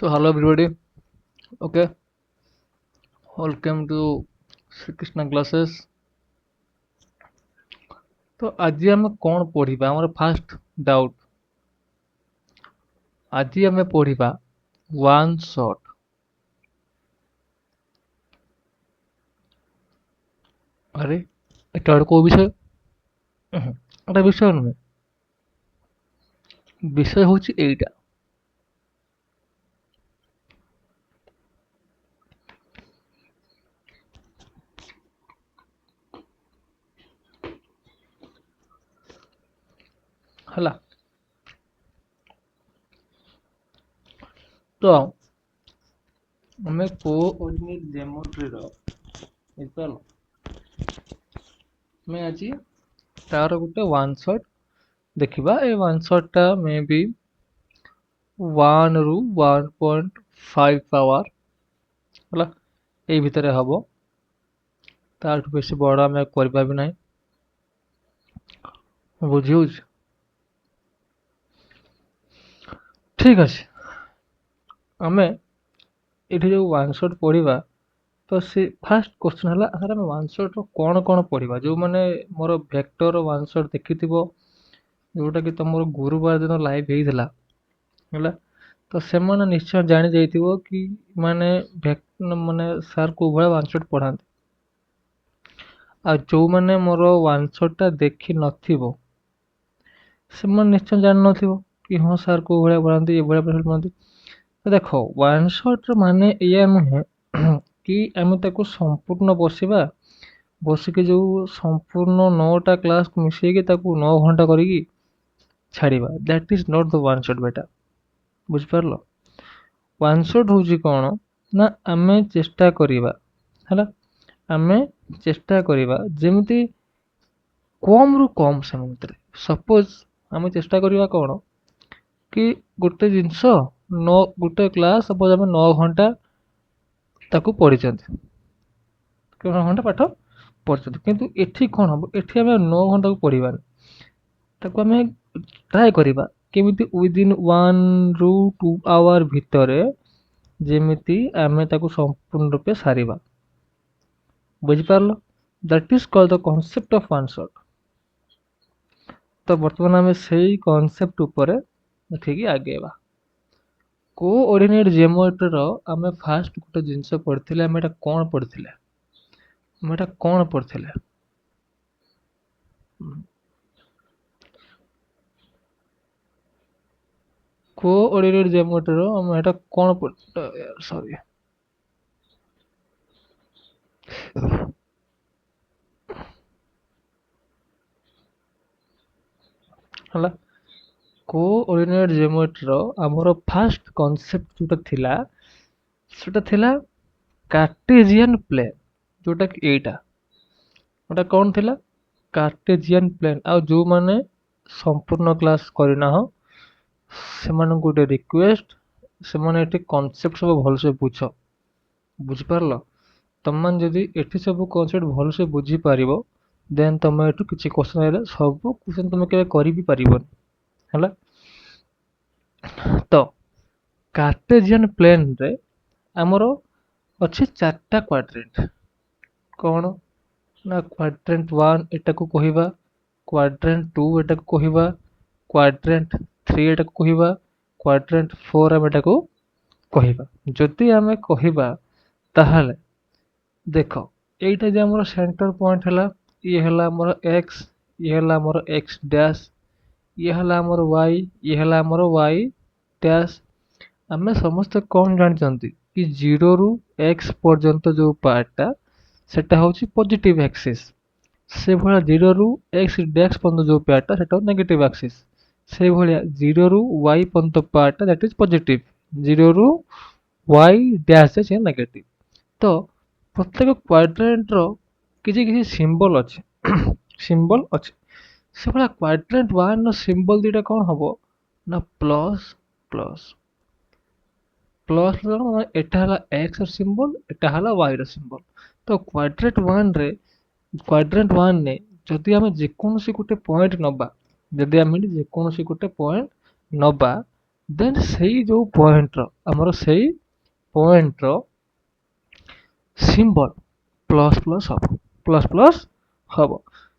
So hello everybody. Okay, welcome to Sri Krishna classes. तो आज आम कौन पढ़िबा हमर फास्ट डाउट आज आम पढ़िबा वन शॉट अरे एटा को विषय एटा विषय नुहे विषय होची एटा हला तो हमें कोऑर्डिनेट ज्योमेट्री रो बुझपाल मैं आज तार गोटे वन शॉट देखिबा ए वन शॉट टा मे बी 1 रु 1.5 पावर हला ए भितरे हबो तार बेसी बड़ा मैं करबा भी नहीं बुझिउछ ठीक अच्छे आम ये जो वन शॉट पढ़ा तो से फास्ट क्वेश्चन है सर आम वन शॉट कौन कौन पढ़ा जो मैंने मोर भेक्टर वन शॉट देखि जोटा कि तुम गुरुवार दिन लाइव होता है तो से निश्चय जानी जाइथिबो कि माने माने सार को भाया वन शॉट पढ़ाते आ जो मैंने मोर वन शॉट टा देखि नथिबो से निश्चय जान नथिबो कि हाँ सार को भाया पढ़ाते ये भाया पढ़ाते तो देखो वन शॉट माने या नुहे कि आम ताको संपूर्ण बसिबा बसिक जो संपूर्ण 9टा क्लास को मिसेकी ताको 9 घंटा करी छाड़िबा that is not the one shot बेटा बुझ पारलो वन शॉट होची कोन ना आमे चेष्टा करिबा हला आमे चेष्टा करिबा जेमिति कम रु कम समय भितर सपोज आमे चेष्टा करिबा कोन कि गोटे जिनस 9 गोटे क्लास सपोज आमे 9 घंटा ताकू पढ़ी घंटा पाठ पढ़ी किंतु एठी कौन हम एठी आम 9 घंटा को पढ़ानी ताकू आम ट्राए करवा केमिति विदिन 1 रु 2 आवर भितर जेमिति आम ताकू संपूर्ण रूपे सारिबा बुझिपारलो that is called the concept of one shot तो वर्तमान आम सेही कॉन्सेप्ट ऊपर देखिकी आगेबा कोऑर्डिनेट ज्योमेट्री रो आम फास्ट गोटे जिनस पढ़िथिले आम एटा कोन पढ़िथिले आम एटा कोन पढ़िथिले कोऑर्डिनेट ज्योमेट्री रो आम एटा कोन सॉरी हला कोऑर्डिनेट ज्योमेट्री रो हमर फास्ट कांसेप्ट जोटा थिला सेटा थिला कार्टेशियन प्लेन जोटा कि एटा ओटा कौन थिला कार्टेशियन प्लेन आ जो माने संपूर्ण क्लास करना हो से माने गोटे रिक्वेस्ट से माने एटी कांसेप्ट सब भल से बुझ बुझ पारलो तुम मान जदी एटी सब कांसेप्ट भल से बुझी पारिबो देन तुम एटू किछि क्वेश्चन आइले सब क्वेश्चन तुम केबे करि भी पारिबो हला तो कार्टेशियन प्लेन रे हमर अच्छे 4टा क्वाड्रेंट कौन ना क्वाड्रेंट 1 एटा को कहिबा क्वाड्रेंट 2 एटा को कहिबा क्वाड्रेंट 3 एटा को कहिबा क्वाड्रेंट 4 हम एटा को कहिबा जति हमें कहिबा ताहाले देखो एटा जे हमर सेंटर पॉइंट हला ये हला हमर x ये हला हमर x डैश ये हला हमर y ये हला हमर y डैश आम समस्त कौन जानते कि 0 रु x पर्यंत जो पार्टा सेटा होची पॉजिटिव एक्सिस से भला 0 रु x डैश पर्यंत जो पार्टा सेटा नेगेटिव एक्सिस से भला 0 रु y पर्यंत पार्टा दैट इज पॉजिटिव 0 रु y डैश से नेगेटिव तो प्रत्येक क्वाड्रेंट रो किछि किछि सिंबल अछि सिंबल अछि से भला क्वाड्रेंट 1 नो सिंबल दिटा कोन हबो ना प्लस प्लस प्लस एटा हला एक्स सिंबल एटा हला वाई रो सिंबल तो क्वाड्रेंट 1 ने जदि आमे जेकोनोसी गोटे पॉइंट नबा जदि आमे जेकोनोसी गोटे पॉइंट नबा देन सेई जो पॉइंट रो हमर सेई पॉइंट रो सिंबल प्लस प्लस हम प्लस प्लस हम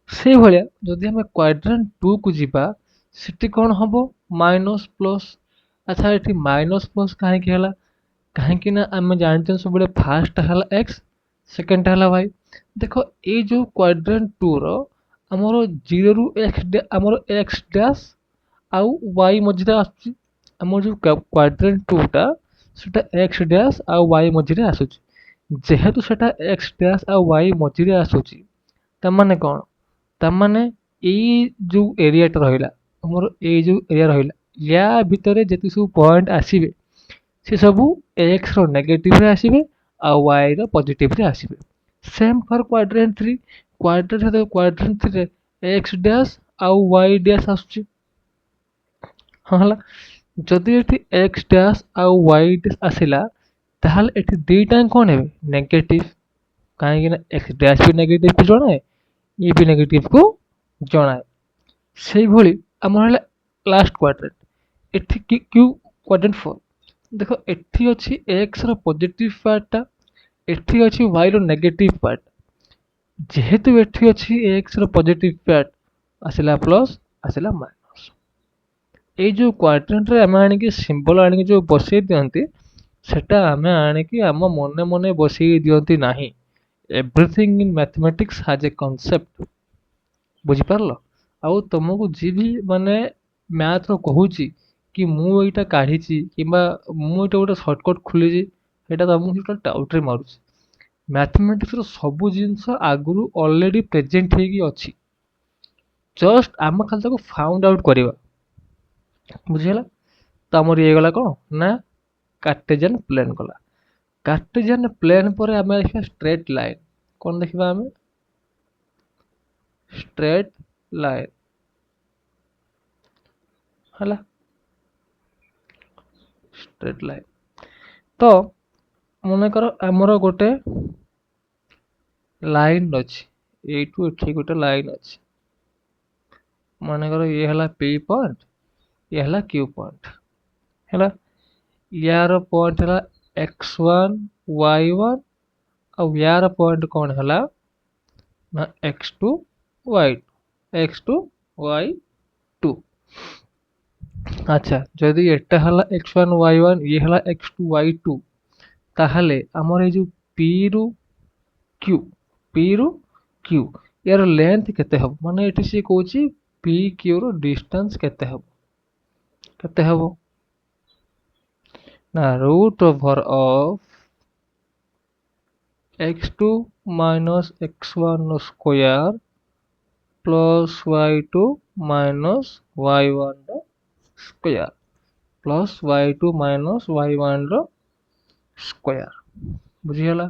से भलिया जदि हम क्वाड्रेंट 2 को जिबा सेठी कोन हबो माइनस प्लस। अच्छा एठी माइनस प्लस काहे कि हला काहे ना आम जानते सब फास्ट है एक्स सेकेंड है वाई। देख ये जो क्वाड्रेंट 2 रो आमर 0 रु एक्स आमर एक्स डैश आउ वाई मझे आसुची आमर जो क्वाड्रेंट 2 टा सेटा एक्स डैश आउ वाई मझे आसुची जेहेतु सेटा एक्स डैश आउ वाई मझे आसुची तमाने कौन तमाने एई जो एरियाटा रहिला आमर एई जो एरिया रहिला या भितरे जेति सब पॉइंट आसीबे से सबू एक्स रो नेगेटिव रे आसीबे आ वाई रो पॉजिटिव रे आसीबे। सेम फॉर क्वाड्रेंट 3 रे एक्स डैश आउ वाई डैश आसुची हाँ हला जदि एठी एक्स डैश आउ वाई डैश आसिला ताहले एठी दुईटा कोन हेबे नेगेटिव काहे ना एक्स डैश भी नेगेटिव को जणाए ये भी नेगेटिव को जणाए सेई भली हमर हला लास्ट क्वाड्रेंट एठी क्यू क्वाड्रेंट 4 देखो एठी अछि एक्स रो पॉजिटिव पार्ट एठी अछि वाई रो नेगेटिव पार्ट जेहेतु एठी अछि एक्स रो पॉजिटिव पार्ट आसिला प्लस आसिला माइनस ए जो क्वाड्रेंट रे हम आनी कि सिंबल आनी जो बसई दियंती सेटा आमे आनी कि हम मने मने बसई दियंती नाही everything in mathematics has a concept बुझी पारलो आउ तुमको जी भी माने मैथ रो कहूची कि मु एटा काढीची किबा मु एटा गोटे शॉर्टकट खुलीची एटा तुमको टोटल डाउट रे मारुची मैथमेटिक्स रो सब जिंस आगुरु ऑलरेडी प्रेजेंट हेगी अछि जस्ट आम खाली ताको फाउंड आउट करबा बुझीला तो आमर ये गला कौन ना कार्टेशियन प्लेन गला कार्टेशियन प्लेन पर आम देखा स्ट्रेट लाइन कौन देखा आम स्ट्रेट लाइन है स्ट्रेट लाइन तो मन कर आमर गोटे लाइन अच्छी एठू एठी गोटे लाइन अच्छी मन कर ये हला पी पॉइंट ये हला क्यू पॉइंट है यार पॉइंट है x1 y1 और यार पॉइंट कौन है ना x2 y2 x2 y2 अच्छा जदि एटा हला x1 y1 ये हला x2 y2 ताहले हमर ए जो p रू q यार लेंथ केते हबो माने एठी से कहूची p q रो डिस्टेंस केते हबो ना root over of x2 minus x1 square plus y2 minus y1 square plus y2 minus y1 square बुझीगला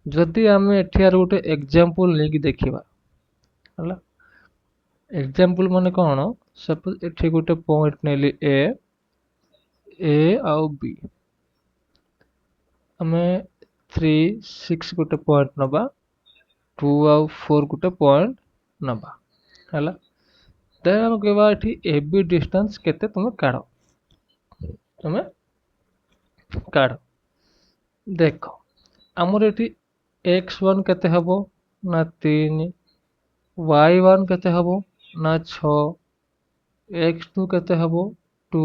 जदि आम एठार गोटे एग्जांपल लेके देखिबा हला एग्जांपल माने कौन सपोज एठी गोटे पॉइंट नेली ए आउ बी आमे 3 6 गोटे पॉइंट नबा 2 आउ 4 गोटे पॉइंट नबा हला देन हम कहबा एठी ए बी डिस्टेंस केते तुमे काढ देखो हमर एठी x1 केते हबो ना 3 y1 केते हबो ना 6 x2 केते हबो 2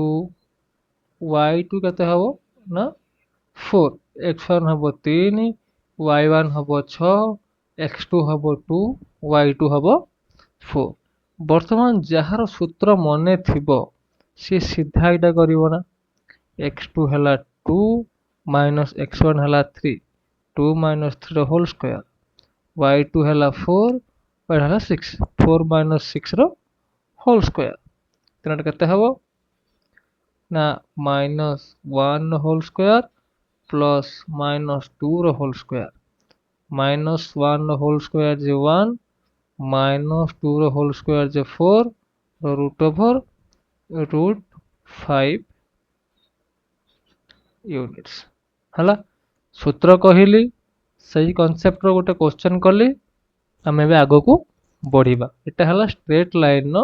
y2 केते हबो ना 4 x1 हबो 3 y1 हबो 6 x2 हबो 2 y2 हबो 4 वर्तमान जहार सूत्र मने थिबो से सीधा एटा करिवो ना x2 हला 2 माइनस x1 हला 3 2 माइनस 3 होल स्क्वायर y2 हला 4 y हला 6 4 माइनस 6 रो होल स्क्वायर तेना केते हबो ना minus 1 whole square plus minus 2 रो होल स्क्वायर माइनस 1 रो होल स्क्वायर जे 1 माइनस 2 रो होल स्क्वायर जे 4 रो रूट ओवर रूट 5 यूनिट्स हला सूत्र कहली सही कांसेप्ट रो गोटे क्वेश्चन कली आम ए आग को बढ़िबा एटा हला स्ट्रेट लाइन नो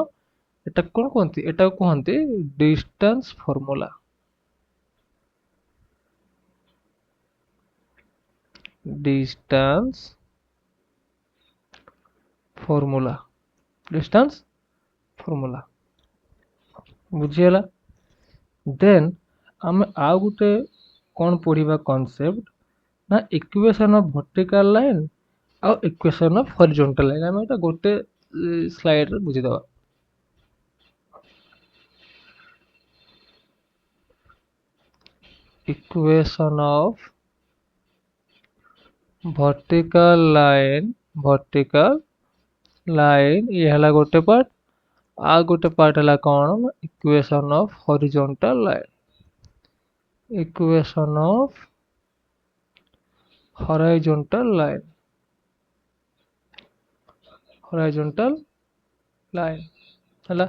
एटा कोन कहंती एटा कहंती distance formula distance formula distance formula बुझीगला। देन आम आउ गुटे कौन पढ़ा कॉन्सेप्ट ना इक्वेशन ऑफ वर्टिकल लाइन आउ इक्वेशन ऑफ हॉरिजॉन्टल लाइन आम एटा गोटे स्लाइड रे बुझीदबा। इक्वेशन ऑफ वर्टिकल लाइन ये हला गोटे पार्ट आ गोटे पार्ट हला कौन equation of horizontal line equation of horizontal line हला।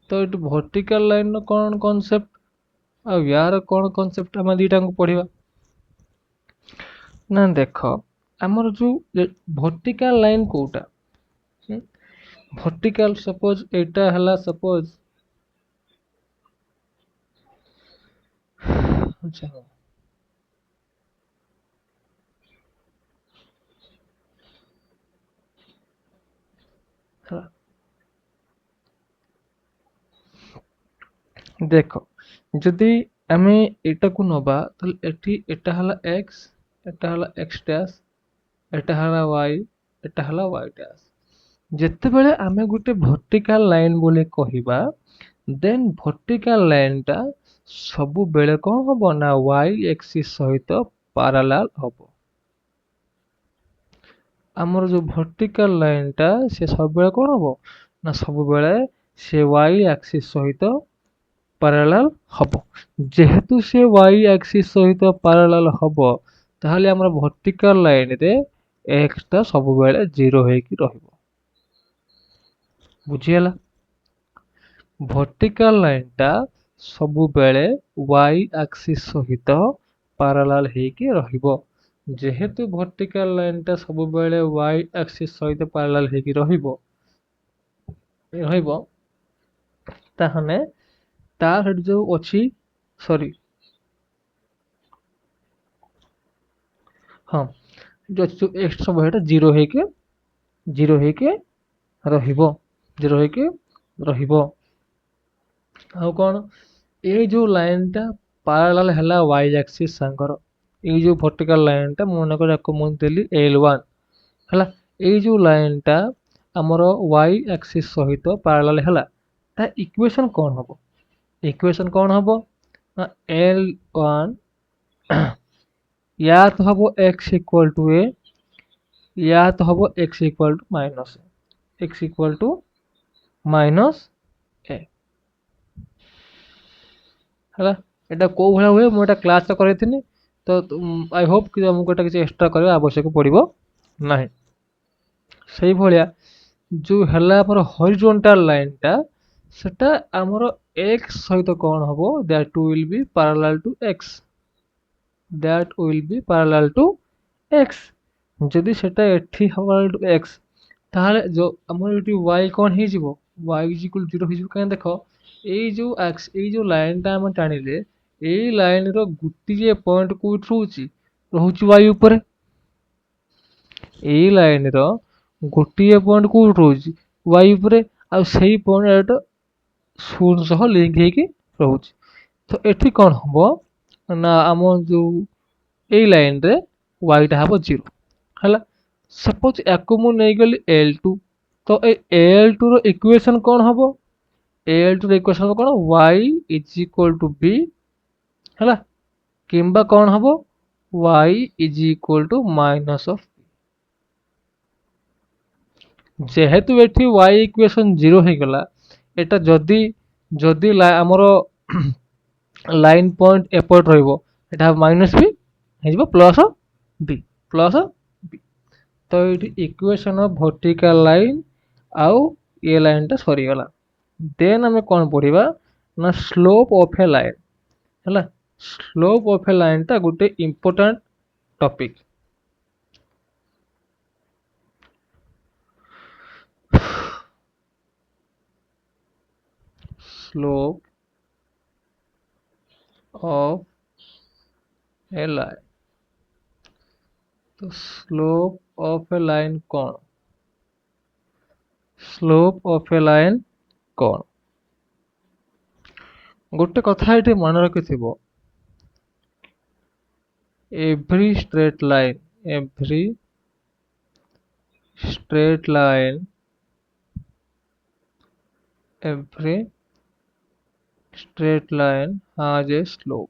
तो ये वर्टिकल लाइन नो कौन कॉन्सेप्ट आ यार कौन कॉन्सेप्ट हम दीटा को पढ़िबा ना देख आमर जो वर्टिकल लाइन कोटा वर्टिकल सपोज एटा हला सपोज अच्छा हला देख जदि आमे एटा को नबा तो एठी एटा हला x एटा हला x डैश एटा हला y एटा हला y डैश जेते बेले आमे गुटे वर्टिकल लाइन बोले कहिबा देन वर्टिकल लाइन टा सबु बेले कोन हबो ना y एक्सिस सहित पैरेलल हबो। आमर जो वर्टिकल लाइन टा से सब बेले कोन हबो ना सब बेले से y एक्सिस सहित पैरेलल हबो। जेहेतु से y एक्सिस सहित पैरेलल हबो ताहले आमर वर्टिकल लाइन रे x टा सब बेले 0 हेकी रहबो। बुझियला वर्टिकल लाइन टा सब बेले y एक्सिस सहित पैरेलल हेकी रहबो। जेहेतु वर्टिकल लाइन टा सब बेले y एक्सिस सहित पैरेलल हेकी रहबो ताहने तार हेड जो अछि सॉरी हाँ जो x सब हेटा 0 हेके 0 हेके रहबो 0 हेके रहबो। आ कोन ए जो लाइन टा पैरेलल हला y एक्सिस संगर ए जो वर्टिकल लाइन टा मन को याको मन देली L1 हला ए जो लाइन टा हमर y एक्सिस सहित पैरेलल हला ता इक्वेशन कोन हबो इक्वेशन कोन हबो ना L1 या तो हबो x इक्वल टू a या तो हबो x equal to minus x equal to minus a हला एटा को भला हुए मो एटा क्लास रे करैथिनी तो आई होप कि हमको एटा किछ एक्स्ट्रा करबा आवश्यक पड़िबो नाही। सही भलिया जो हला पर हॉरिजॉन्टल लाइन टा सेटा हमर x सहित कोन हबो that will be parallel to x that will be parallel to x जदि सेटा एठी parallel to x ताहले जो हमर एठी y कोन हे जिवो y is equal to 0 हे जिवो काहे देखो एई जो x एई जो लाइन टा हम टाणिले एई लाइन रो गुटी जे पॉइंट कोठ रहउची y ऊपर एई लाइन रो गुटी पॉइंट कोठ रहउची y ऊपर आ सेही पॉइंट 0 सह लिंक हेकी रहउची। तो एठी कोन हबो ना हम जो ए लाइन रे y टा हबो 0 हला सपोज याको मु नै गली L2 तो ए L2 रो इक्वेशन कोन हबो L2 रो इक्वेशन कोन y is equal to b हला किंबा कोन हबो y is equal to minus of जेहेतु एठी y इक्वेशन 0 हे गला एटा जदी जदी हमरो लाइन पॉइंट एपोर्ट रहइबो एटा माइनस b हेजिबो प्लस b तो ये इक्वेशन ऑफ वर्टिकल लाइन आउ ये लाइन टा सरी गला। देन हमें कौन पढ़िबा ना स्लोप ऑफ ए लाइन हला स्लोप ऑफ ए लाइन टा गुटे important topic. Slope of a line तो स्लोप ऑफ ए लाइन कौन? स्लोप ऑफ ए लाइन कौन? गोटे कथा ये मन रखिथिबो, every straight line every straight line has a slope।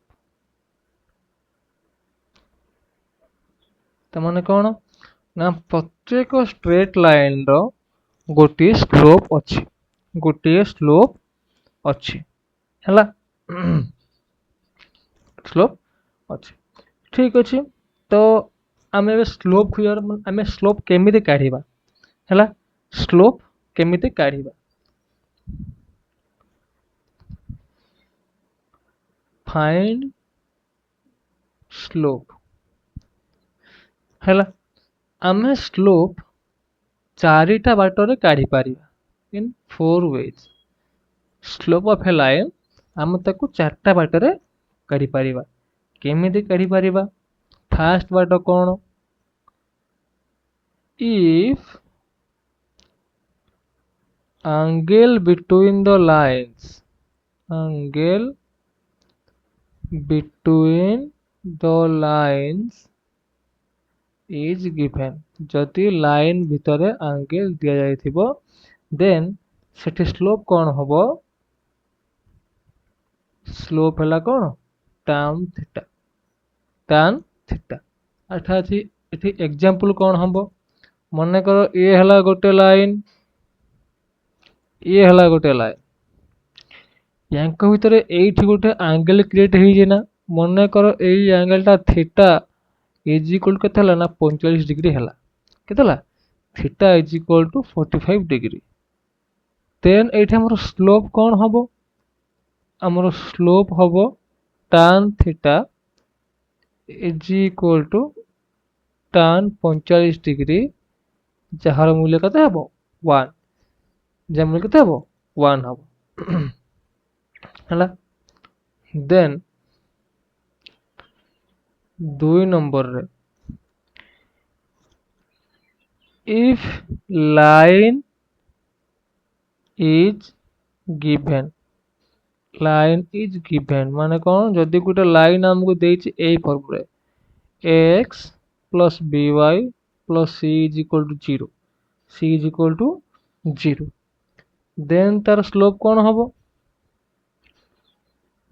तमाने कौन ना प्रत्येक स्ट्रेट लाइन रो गोटे स्लोप अच्छी, गोटे स्लोप अच्छी हैला स्लोप अच्छी। ठीक अच्छे, तो आम स्लोप खोजार आम स्लोप केमिति काढ़िबा हैला, स्लोप केमिति काढ़िबा? फाइंड स्लोप हैला, आम स्लोप चारिटा बाटर काढ़ी Paribas in 4 ways। Slope of a line आम ताकू चारटा बाटर काढ़ी पारिबा। केमिति काढ़ी पारिबा? फास्ट बाट कौन? If angle between the lines, angle between the lines is given, जदि लाइन भितर एंगल दिया जाइथिबो देन सेठी स्लोप कौन होबो? स्लोप हला कौन? tan theta, tan theta. अर्थात एठी एग्जांपल कौन होबो? मने करो ये हला गोटे लाइन, ये हला गोटे लाइन, यांक भितर एठी गोटे एंगल क्रिएट हेइ ना, मने करो एई एंगलटा थीटा इज इक्वल टू केते हला ना 45 डिग्री हला, केते हला? Theta is equal to 45 degree. Then एठी हमर स्लोप कौन होबो? हमर स्लोप होबो tan theta is equal to tan 45 degree, जहार मूल्य केते हबो 1, जे मूल्य केते हबो 1 हबो हला। देन 2 नंबर रे, if line is given, line is given माने कौन? जदि गोटे लाइन हमको देछि ए फॉर्म रे ax plus by plus c is equal to 0, c is equal to 0, then तार स्लोप कौन होबो?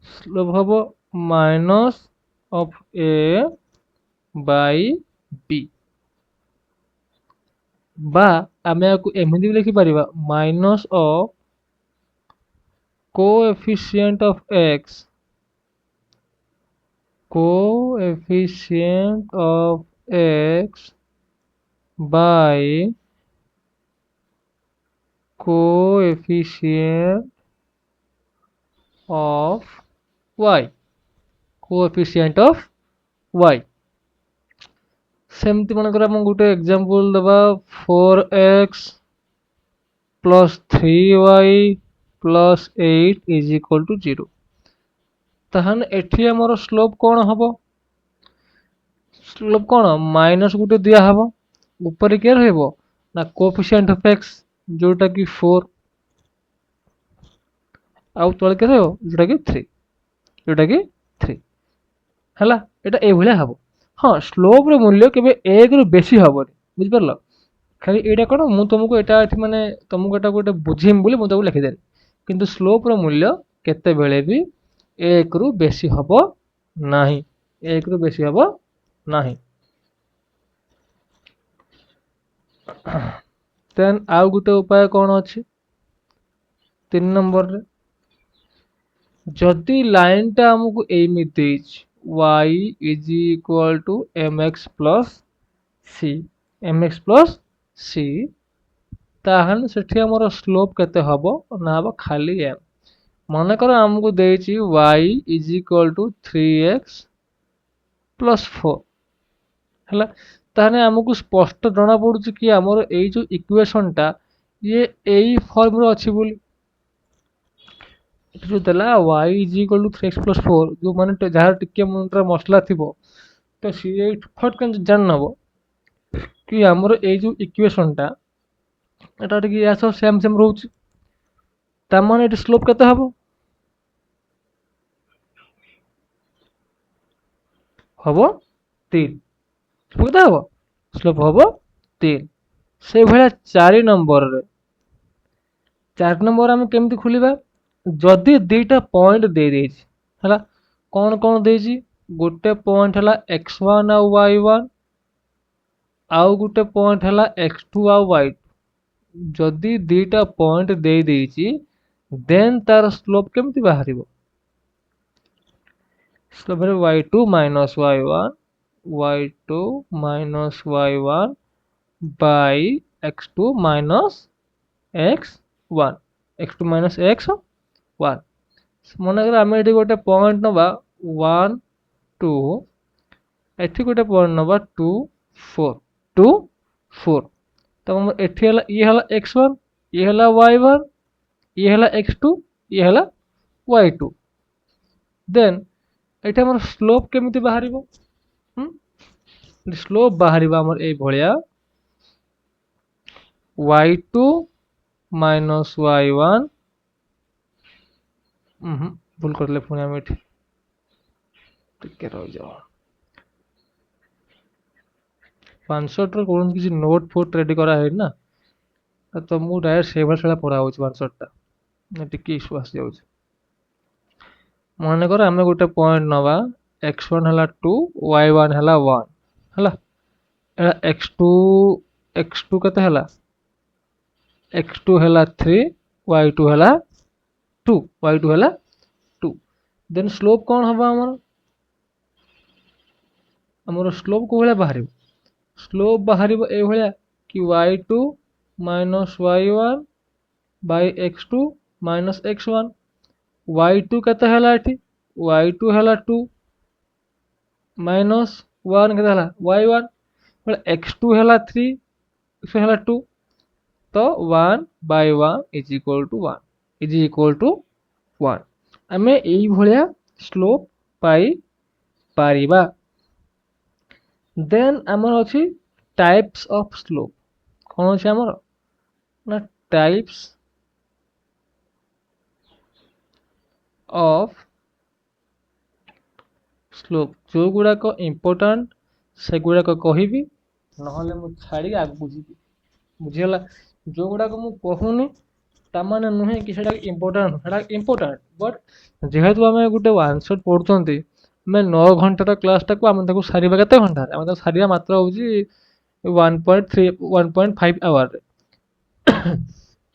स्लोप होबो minus of a by b, बा आमे आकु एमिति लिखि परिबा minus of coefficient of x, coefficient of x by coefficient of y, coefficient of y। सेमती मन कर गोटे एग्जांपल दबा 4x plus 3y plus 8 is equal to 0, तहन एठी हमर स्लोप कौन हबो? स्लोप कौन? माइनस गोटे दिया हबो, ऊपर के रहबो ना कोएफिशिएंट ऑफ x जोटा कि 4, आउ तळे के रहबो जोटा कि 3, जोटा कि 3 हला। एटा ए भलिया हबो। हाँ, स्लोप रे मूल्य केबे 1 रु बेसी हबोनी, बुझ परलो? खाली एटा कोन मु तुमको एटा एठी माने तुमको एटा गोटे बुझिम बोली मु ताको लिखि देली, किंतु स्लोप रो मूल्य केते बेले भी 1 रु बेसी हबो नाही, 1 रु बेसी हबो नाही। देन आउ गोटे उपाय कौन अछि? 3 नंबर रे, जदि लाइन टा हमको एमिति देछि y is equal to mx plus c, mx plus c, ताहन सेठी हमर स्लोप केते हबो ना हबो खाली m। माने करो हमको देछि y is equal to 3x plus 4 हला, ताहने हमको स्पष्ट जଣା पडुछि कि हमर एई जो इक्वेशन टा ये एई फॉर्म रो अछि बोली। जो देला y is equal to 3x plus 4, जो माने जहाँ टिके मुंडरा मसला थिबो तो सी फट के जान नबो कि हमर ए जो इक्वेशन टा एटा टिके या सब सेम सेम रहउछि त माने एटी स्लोप केते हबो हबो 3 केते हबो स्लोप हबो 3 से भलिया 4 नंबर रे 4 नंबर हम केमती खुलिबा जदी दीटा पॉइंट दे देछि हला कोन कोन देछि गोटे पॉइंट हला x1 आ y1 आउ गोटे पॉइंट हला x2 आ y2 जदि दीटा पॉइंट दे देछि देन तार स्लोप केमती बाहरिबो स्लोप रे y2 minus y1 y2 minus y1 by x2 minus x1 x2 minus x1 मन कर आम ये गोटे पॉइंट नवा 1 2 एठी गोटे पॉइंट नवा 2 4 2 4 तब एठी हला ये हला x1 ये हला y1 ये हला x2 ये हला y2 देन एठी हमर स्लोप केमिति बाहरिबो स्लोप बाहरिबा हमर ए भलिया y2 minus y1 भूल करले पुणी हम एठी टिके रह जाओ 500 रो कोन किसी नोट फोट रेडी करा है ना तो मु डायरेक्ट सेवर सेला पढ़ा होछ 500 टा टिके इशू आसी जाउछ मन कर आमे गोटे पॉइंट नवा x1 हला 2 y1 हला 1 हला एला x2 कते हला x2 हला 3 y2 हला 2 y2 हला 2 देन स्लोप कोन हबा हमर स्लोप को भले बाहर स्लोप बाहर ए भलिया कि y2 minus y1 by x2 minus x1 y2 कते हला एठी y2 हला 2 minus 1 कते हला y1 बले x2 हला 3 x हला 2 तो 1 by 1 is equal to 1 आमे एई भलिया स्लोप पाई पारिबा देन हमर अछि टाइप्स ऑफ स्लोप कोन अछि हमर ना टाइप्स ऑफ स्लोप जो गुडा को इंपोर्टेंट से गुडा को कहिबी नहले मु छाडी आग बुझिबी बुझियला जो गुडा को मु कहूनी तामाने नुहे कि सेटा इंपोर्टेंट बट जेहेतु आमे गुटे वन शॉट पढुचंती मैं 9 घंटा क्लास टाक आम ताको सारिबा केते घंटा आम ताको सारिया मात्र होउची 1.3 1.5 आवर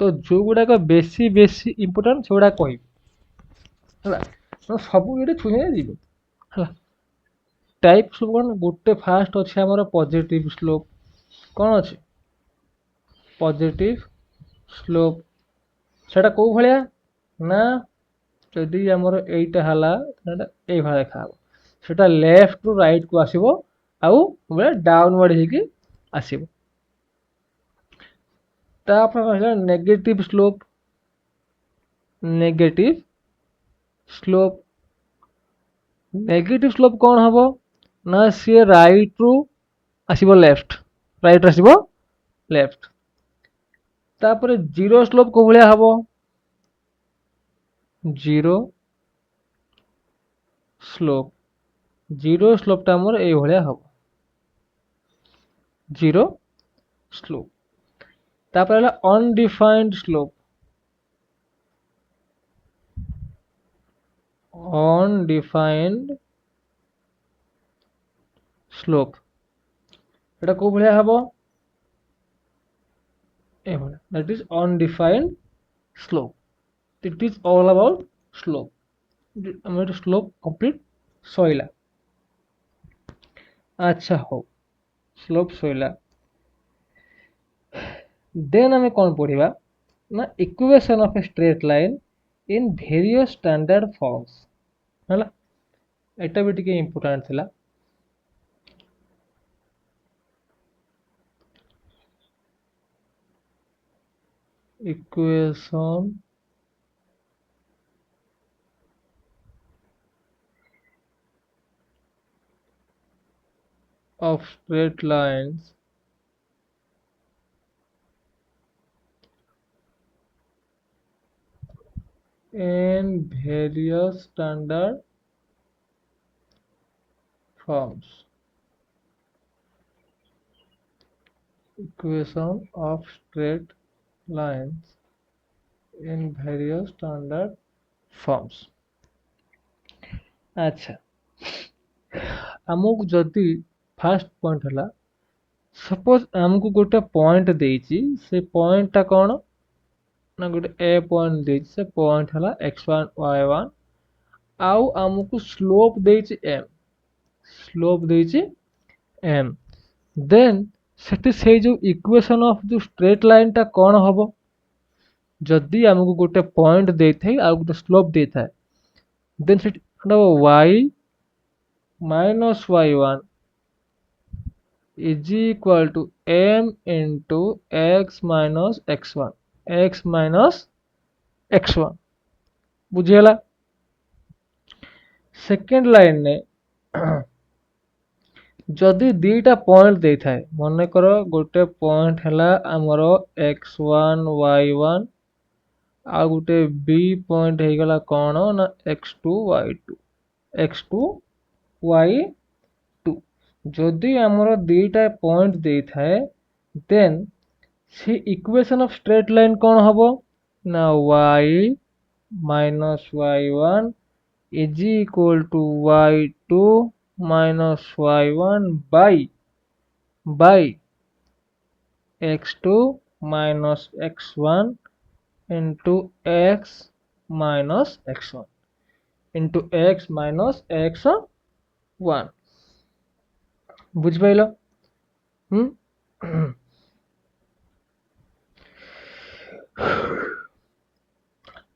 तो जो गुडा का बेसी बेसी इंपोर्टेंट छोड़ा कहि हला तो सब एटे छुए दिबो हला टाइप स्लोप कोन गुटे फास्ट अछि हमर पॉजिटिव स्लोप कोन अछि पॉजिटिव स्लोप सेटा को भलिया ना जदि हमर एटा हला सेटा ए भला देखा सेटा लेफ्ट टू राइट को आसीबो आउ बले डाउनवर्ड हे कि आसीबो तापर कहला नेगेटिव स्लोप नेगेटिव स्लोप कोन हबो ना से राइट रु आसीबो लेफ्ट राइट आसीबो लेफ्ट तापर जीरो स्लोप को भलिया हबो जीरो स्लोप टा हमर ए भलिया हबो जीरो स्लोप तापर हला अनडिफाइंड स्लोप एटा को भलिया हबो ए भलिया that is undefined slope it is all about slope हमर स्लोप कंप्लीट सोइला अच्छा हो स्लोप सोइला देन हमें कौन पढ़िबा ना equation of a straight line in various standard forms हला एटा भी टिके इंपोर्टेंट थिला इक्वेशन of straight lines in various standard forms. Equation of straight lines in various standard forms. अच्छा, आमको जदि फास्ट पॉइंट है, सपोज आमको गोटे पॉइंट देइछि, से पॉइंटटा कौन ना गोटे ए पॉइंट देइछि, से पॉइंट है x1 y1 आउ आमको स्लोप देइछि m, स्लोप देइछि m, देन सेठी से जो इक्वेशन ऑफ जो स्ट्रेट लाइन टा कौन हबो, जदि आमको गोटे पॉइंट देइथाइ आ गोटे slope देइथाइ, then Sethi y minus y1 is equal to m into x minus x1, x minus x1 बुझेला। सेकेंड लाइन ने जदि दीटा पॉइंट दे थाए, मन कर गोटे पॉइंट है आमर x1 y1 आ गोटे b पॉइंट हो गला कौन ना x2 y2, x2 y2, जदि आमर दीटा पॉइंट दे थाए, देन से इक्वेशन ऑफ स्ट्रेट लाइन कौन हबो ना y minus y1 is equal to y2 minus y1 by x2 minus x1 into x minus x1 into x minus x1 बुझ pile.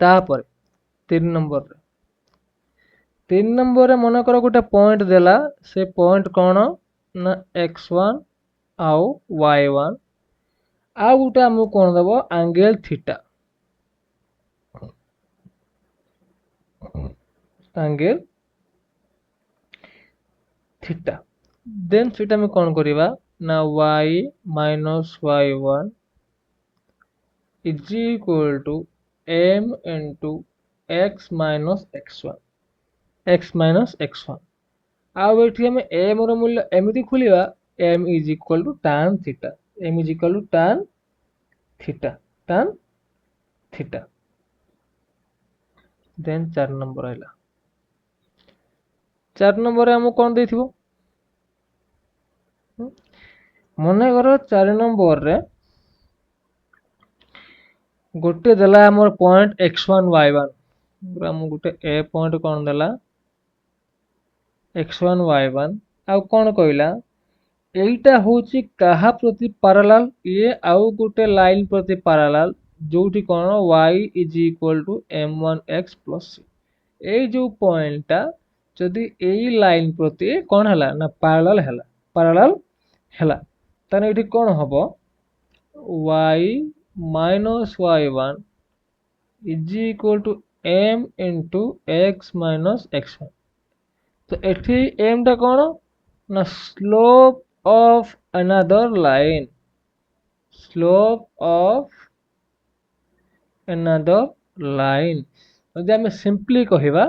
तापर 3 number रे मन कर गोटे पॉइंट देला, से पॉइंट कौन ना x1 आउ y1 आ गोटे आमको कौन दबो angle theta, angle theta, then सेटा में कौन करिवा ना y minus y1 is equal to m into x minus x1, x minus x1 आउ एठी हम m रो मूल्य एमिति खुलिवा m is equal to tan theta, m is equal to tan theta, then 4 number आइला। 4 नंबर हमको कौन देथिबो, मने करो 4 नंबर रे गोटे देला हमर पॉइंट x1 y1, हम गोटे ए पॉइंट कौन देला x1 y1 आउ कौन कहला एटा होची कहा प्रति पैरेलल, ये आउ गोटे लाइन प्रति पैरेलल जोठी कौन y is equal to m1x plus c, ए जो पॉइंटटा जदि एई लाइन प्रति कौन हला ना पैरेलल हला ताने एठी कौन हबो y minus y1 is equal to m into x minus x1, तो एठी m टा कौन ना slope of another line, slope of another line, जदि आमे सिंपली कहिबा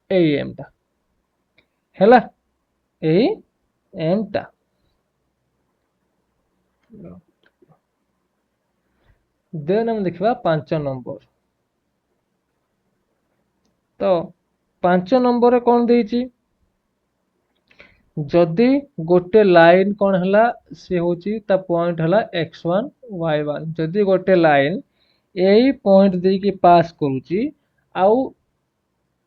एई m टा हैला, एई m टा। देन हम देखिबा 5 नंबर, तो 5 नंबर रे कौन देइछि, जदि गोटे लाइन कौन हला से होची ता पॉइंट हला x1 y1, जदि गोटे लाइन एई पॉइंट दे के पास करूची आउ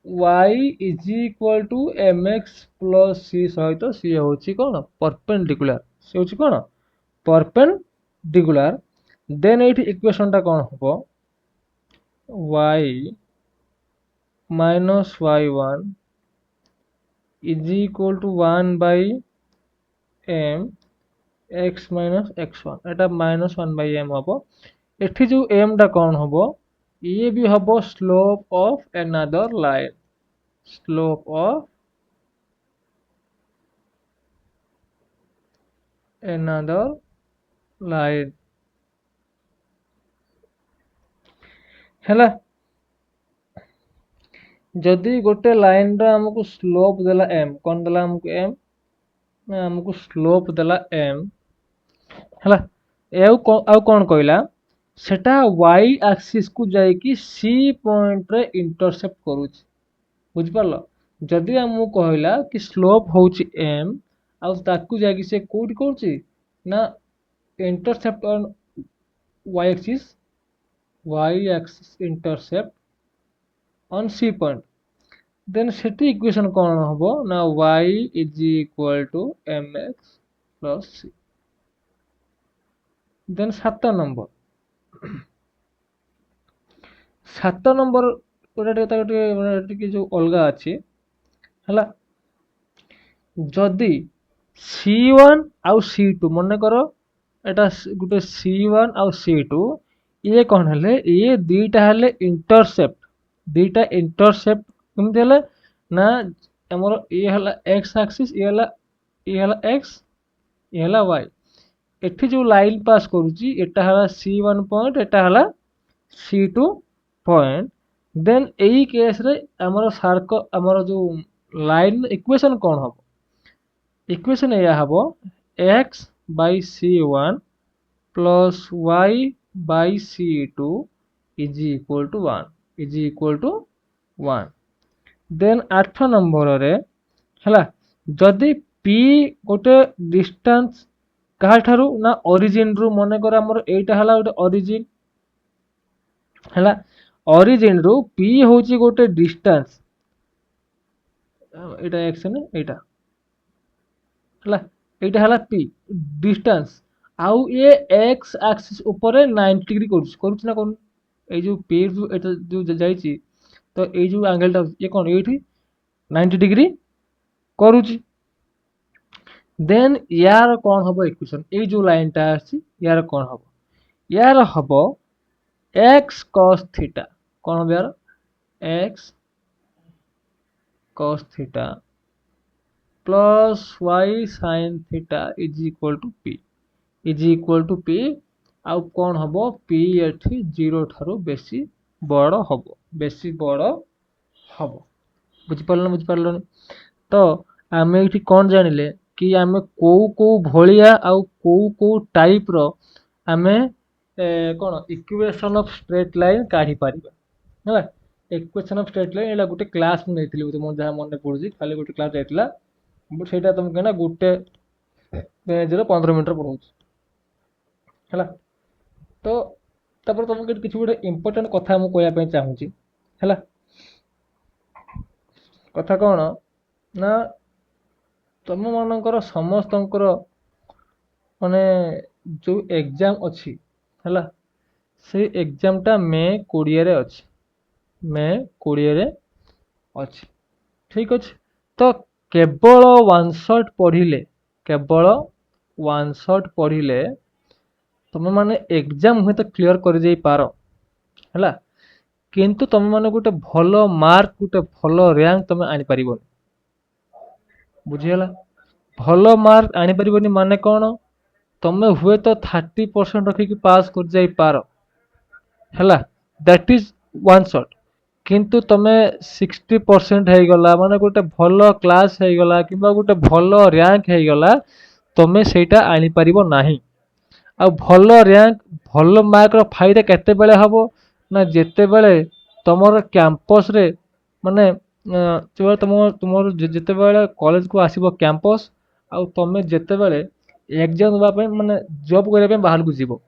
y is equal to mx plus c सहित सी होची कौन परपेंडिकुलर, से होची कौन परपेंडिकुलर, देन एठी इक्वेशन टा कौन हबो y minus y1 is equal to 1 by m x minus x1, Etah minus 1 by m हबो, एठी जो m टा कौन हबो ये भी हबो slope of another line, slope of another line हैला। जदि गोटे लाइन रा हमको स्लोप देला m, कौन देला हमको m ना हमको स्लोप देला m हला आउ कौन कहला सेटा y एक्सिस को जाई कि c पॉइंट रे इंटरसेप्ट करूची बुझ पारलो जदि हमको कहला कि स्लोप होची m आउ ताकू जाई कि से कोड करूची ना intercept on y axis intercept on c point then सेटी इक्वेशन कौन हबो ना y is equal to mx plus c then 7 number गोटे जो अलगा अच्छी है जदि C1 आउ C2 मन कर एटा गोटे C1 आउ C2 ये कौन है ये दीटा है दीटा इंटरसेप्ट केमती है ना हमर ये है एक्स एक्सिस ये है एक्स ये है वाई एठी जो लाइन पास करूची एटा है C1 पॉइंट एटा है C2 पॉइंट देन एई केस रे हमर सर्कल हमर जो लाइन इक्वेशन कौन हम इक्वेशन या हबो x by c1 plus y by c2 is equal to 1 then 8 number रे हला जदि p गोटे डिस्टेंस कहा ठारू ना ओरिजिन रु मने कर हमर एटा हला गोटे ओरिजिन हला ओरिजिन रु p होची गोटे डिस्टेंस एटा x ने एटा हला एटा हला p डिस्टेंस आउ ये x एक्सिस ऊपर 90 डिग्री करूछ ना कोन ए जो p जो एटा जो जाईची तो ए जो एंगल टा ये कोन एठी 90 डिग्री करूछ देन यार कोन हबो इक्वेशन ए जो लाइन टा आसी यार कोन हबो यार हबो x cos थीटा कोन हबो यार x cos theta plus y sin theta is equal to p आउ कौन हबो p एठी 0 ठारू बेसी बड़ हबो बुझी पारलो तो आमे एठी कौन जानिले कि आमे को भलिया आउ को टाइप रो आमे कोन इक्वेशन ऑफ स्ट्रेट लाइन काढी पारिबा हला इक्वेशन ऑफ स्ट्रेट लाइन एला गुटे क्लास में नेथिली तुम जहा मन पड़ुजी खाली गुटे क्लास जाइतला बट सेटा तुम कहना गुटे पेज रे 15 मिनट पढौछ हला तो तापर तुम किछि गुटे इंपोर्टेंट कथा हम कहया पे चाहूची हला कथा कोन ना तुम मानकर समस्तंकर माने जो एग्जाम अच्छी हला से एग्जाम टा मे 20 रे अच्छी मे 20 रे अच्छी ठीक अछि तो केवल वन शॉट पढ़िले तुम माने एग्जाम हुए तो क्लियर कर जाई पारो हला किंतु तुम माने गोटे भलो मार्क गोटे भलो रैंक तुम आनी परिबोनी बुझियला भलो मार्क आनी परिबोनी माने कोन तुम हुए तो 30% रखी कि पास कर जाई पारो हला दैट इज वन शॉट किंतु तमे 60% है गला माने गोटे भलो क्लास है गला किबा गोटे भलो रैंक है गला तमे सेटा आनी परिबो नाही आ भलो रैंक भलो मार्क रो फायदा केते बेले हबो ना जेते बेले तमरो कैंपस रे माने जो तुमर जेते बेले कॉलेज को आसीबो कैंपस आ तमे जेते बेले एग्जाम दबा पे माने जॉब करे पे बाहर को जीवो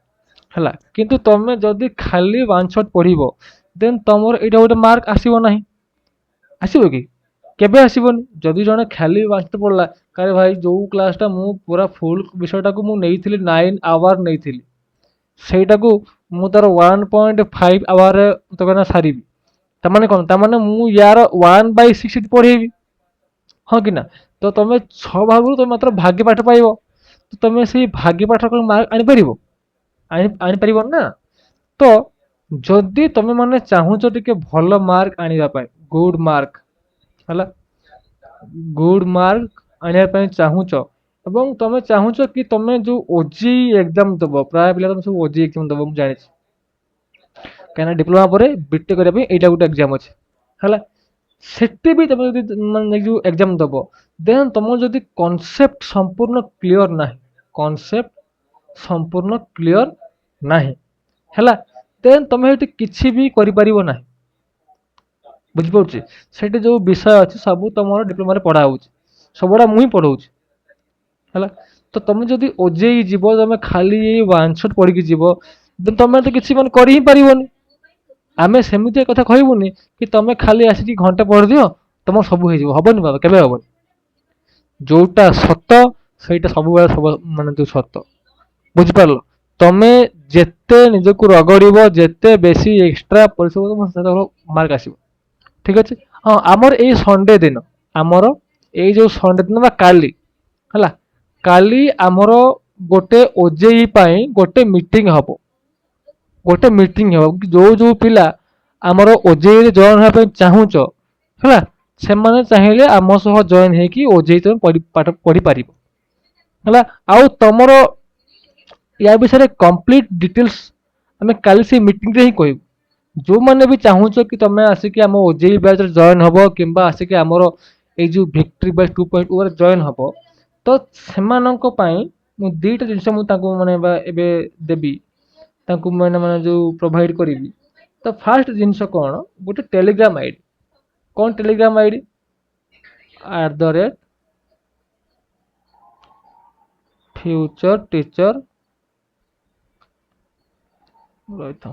हला किंतु तमे जदी खाली वन शॉट पढ़िबो देन तमर एटा गोटे मार्क आसीबो नाही आसीबो कि केबे आसीबोनी जदी जने खाली वन शॉट पढ़ला कारे भाई जो क्लास टा मु पूरा फुल विषयटा को मु नेइथिली 9 आवर नेइथिली सेटा को मु तार 1.5 आवर तो कना सारीबी त माने कोन त माने मु यार 1/6 पढ़ेबी हां कि ना तो तमे 6 भागरु तो मात्र भाग्य पाठ पाइबो तो तमे से भाग्य पाठ को मार्क आनी परिबो आनी परिबो ना तो जदि तमे माने चाहूचो टिके भलो मार्क आनिबा पाए गुड मार्क हला गुड मार्क आनिबा पाए चाहूचो एवं तमे चाहूचो कि तमे जो ओजी एग्जाम दबो प्राय पिला तमे सब ओजी एग्जाम दबो मु जानि छी काना डिप्लोमा परे बीटेक करे पे एटा गुटे एग्जाम अछि हला सेठी भी तुम जदि माने जो एग्जाम दबो देन तुम जदि कॉन्सेप्ट संपूर्ण क्लियर नाही कॉन्सेप्ट संपूर्ण क्लियर नाही हैला देन तुम हेटी किछि भी करि परिबो नाही बुझि पड़ुछि सेठी जो विषय अछि सब तुमर डिप्लोमा रे पढ़ा होउछि सबडा मुही पढ़ौछि हैला तो तुम जदि ओजेई जीवो तुम खाली वन शॉट पढ़ी जीवो देन तुम तो किछि मन करि ही परिबोनी आमे सेମିତି କଥା କହିବୁନି कि ତମେ ଖାଲି ଆସିକି ଘंटे पढ़ दियो तुम सब हो हबनी बाबा केबे हबनी जोटा सत ସେଇଟା ସବୁବେଳେ ସବୁ ମାନେ ଯୋଉ ସତ ବୁଝିପାରିଲ ତମେ ଯେତେ ନିଜକୁ ରଗଡିବ ଯେତେ ବେଶୀ ଏକ୍ସଟ୍ରା ପରିଶ୍ରମ କରିବ ସେତେବେଳେ ମାର୍କ ଆସିବ ଠିକ ଅଛି ହଁ ଆମର ଏଇ ସଣ୍ଡେ ଦିନ ଆମର ଏଇ ଯୋଉ ସଣ୍ଡେ ଦିନ ବା କାଲି ହେଲା କାଲି ଆମର ଗୋଟେ ଓଜେଇ ପାଇଁ ଗୋଟେ ମିଟିଂ ହବ ଗୋଟେ ମିଟିଂ ହବ ଯୋଉ ଯୋଉ ପିଲା ଆମର ଓଜେଇ ରେ ଜଏନ୍ ହେବା ପାଇଁ ଚାହୁଁଛ ହେଲା ସେମାନେ ଚାହିଁଲେ ଆମ ସହ ଜଏନ୍ ହେଇକି ଓଜେଇ ତମେ ପାଠ ପଢି ପାରିବ ହେଲା ଆଉ ତମର या विषय कंप्लीट डिटेल्स आम काली से मीटिंग रे ही कहबू जो मैंने भी चाहूच कि तुम आसिक आम ओजेई बैच जॉइन हम कि आसिक आमर ये विक्ट्री बैच 2.0 जॉइन हम तो से दुईटा जिनस माने एबे देबी मैंने माने जो प्रोवाइड करी तो फास्ट जिनस कौन गोटे टेलीग्राम आईडी कौन टेलीग्राम आईडी @future teacher रही था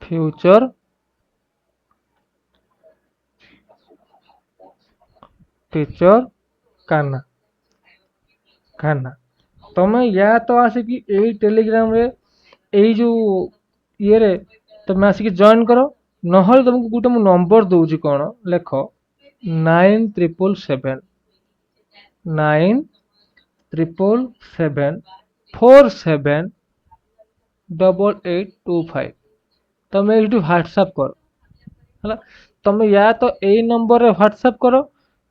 फ्यूचर टीचर कान्हा कान्हा तुम्हें या तो आसिक यही टेलीग्राम रे यही जो ये रे तुम आसिक जॉइन करो ना तुमको गोटे मु नंबर दूची कौन लेख 9777478825 तुम ये व्हाट्सएप कर है तुम या तो यही नंबर रे व्हाट्सएप करो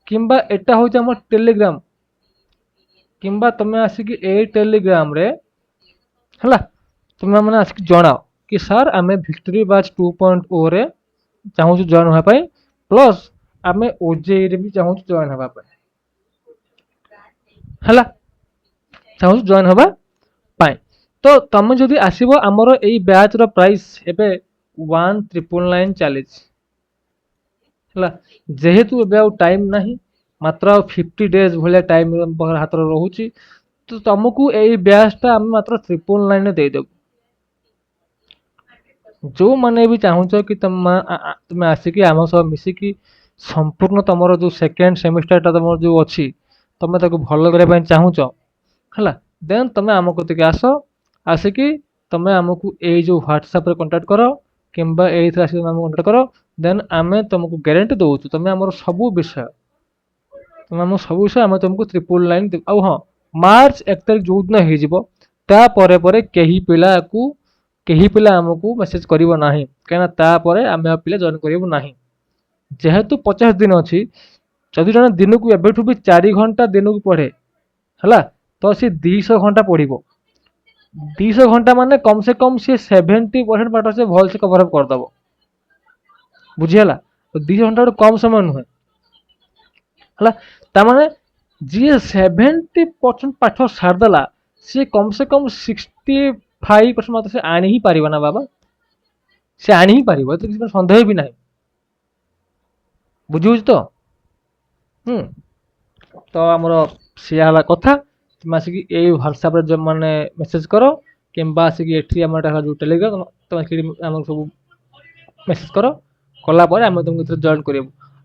किंबा एटा हूँ आम टेलीग्राम किंबा तुम आसिक ए टेलीग्राम रे है तुम मैंने आसिक जनाओ कि सर आम विक्ट्री बैच 2.0 रे चाहूँ जॉइन होगापी प्लस आम ओजेई रे भी चाहूँ जॉइन होगापी है चाहूँ जॉइन होगापी तो तुम जदि आसब आमर यही बैच रो प्राइस एबे 1999 चली जेहेतु एबे आउ टाइम नहीं मात्र 50 डेज भाया टाइम हाथ रोचे तो तुमको यही बैचटा आम मात्र 999 देदेबू जो मैंने भी चाहूच कि तुम आसिक आम सह मिसिकी संपूर्ण तुम जो सेकेंड सेमिस्टर तुम जो अच्छी तुम भल करने चाहूच है देन तुम आम कतिक आसिक तुम आमको यही जो व्हाट्सएप कांटेक्ट कर कि कांटेक्ट कर देन आम तुमको गारंटी दौचु तुम आम सब विषय तुम आम सब विषय आम तुमको 999 आउ हाँ मार्च 1 तारिख जो दिन हो कहीं पिला को कहीं पिला आमको मेसेज करिवो नाही कहीं तापर आम पिला जॉइन करिवो नाही जेहेतु 50 दिन अच्छी जदि जन दिन को एबेठू भी 4 घंटा दिन को पढ़े है तो सी 200 घंटा पढ़ो 200 घंटा माने कम से कम सी 70% पाठ से भल से कवर अप करदब बुझीगला तो 200 घंटा गोटे कम समय नुहे है ताने जी 70% पाठ सारदेला सी कम से कम 65% मत से आनी ही पारिबा ना बाबा से आनी ही पारिबो तो किसी संदेह भी नहीं बुझुछ तो तो आमर सी कथा तुम आसिक यही व्हाट्सएप रे जब मैंने मेसेज करो कि आसिक एठी आमर जो टेलीग्राम तुम आम सब मेसेज करो कलापर आम तुमको जॉइन कर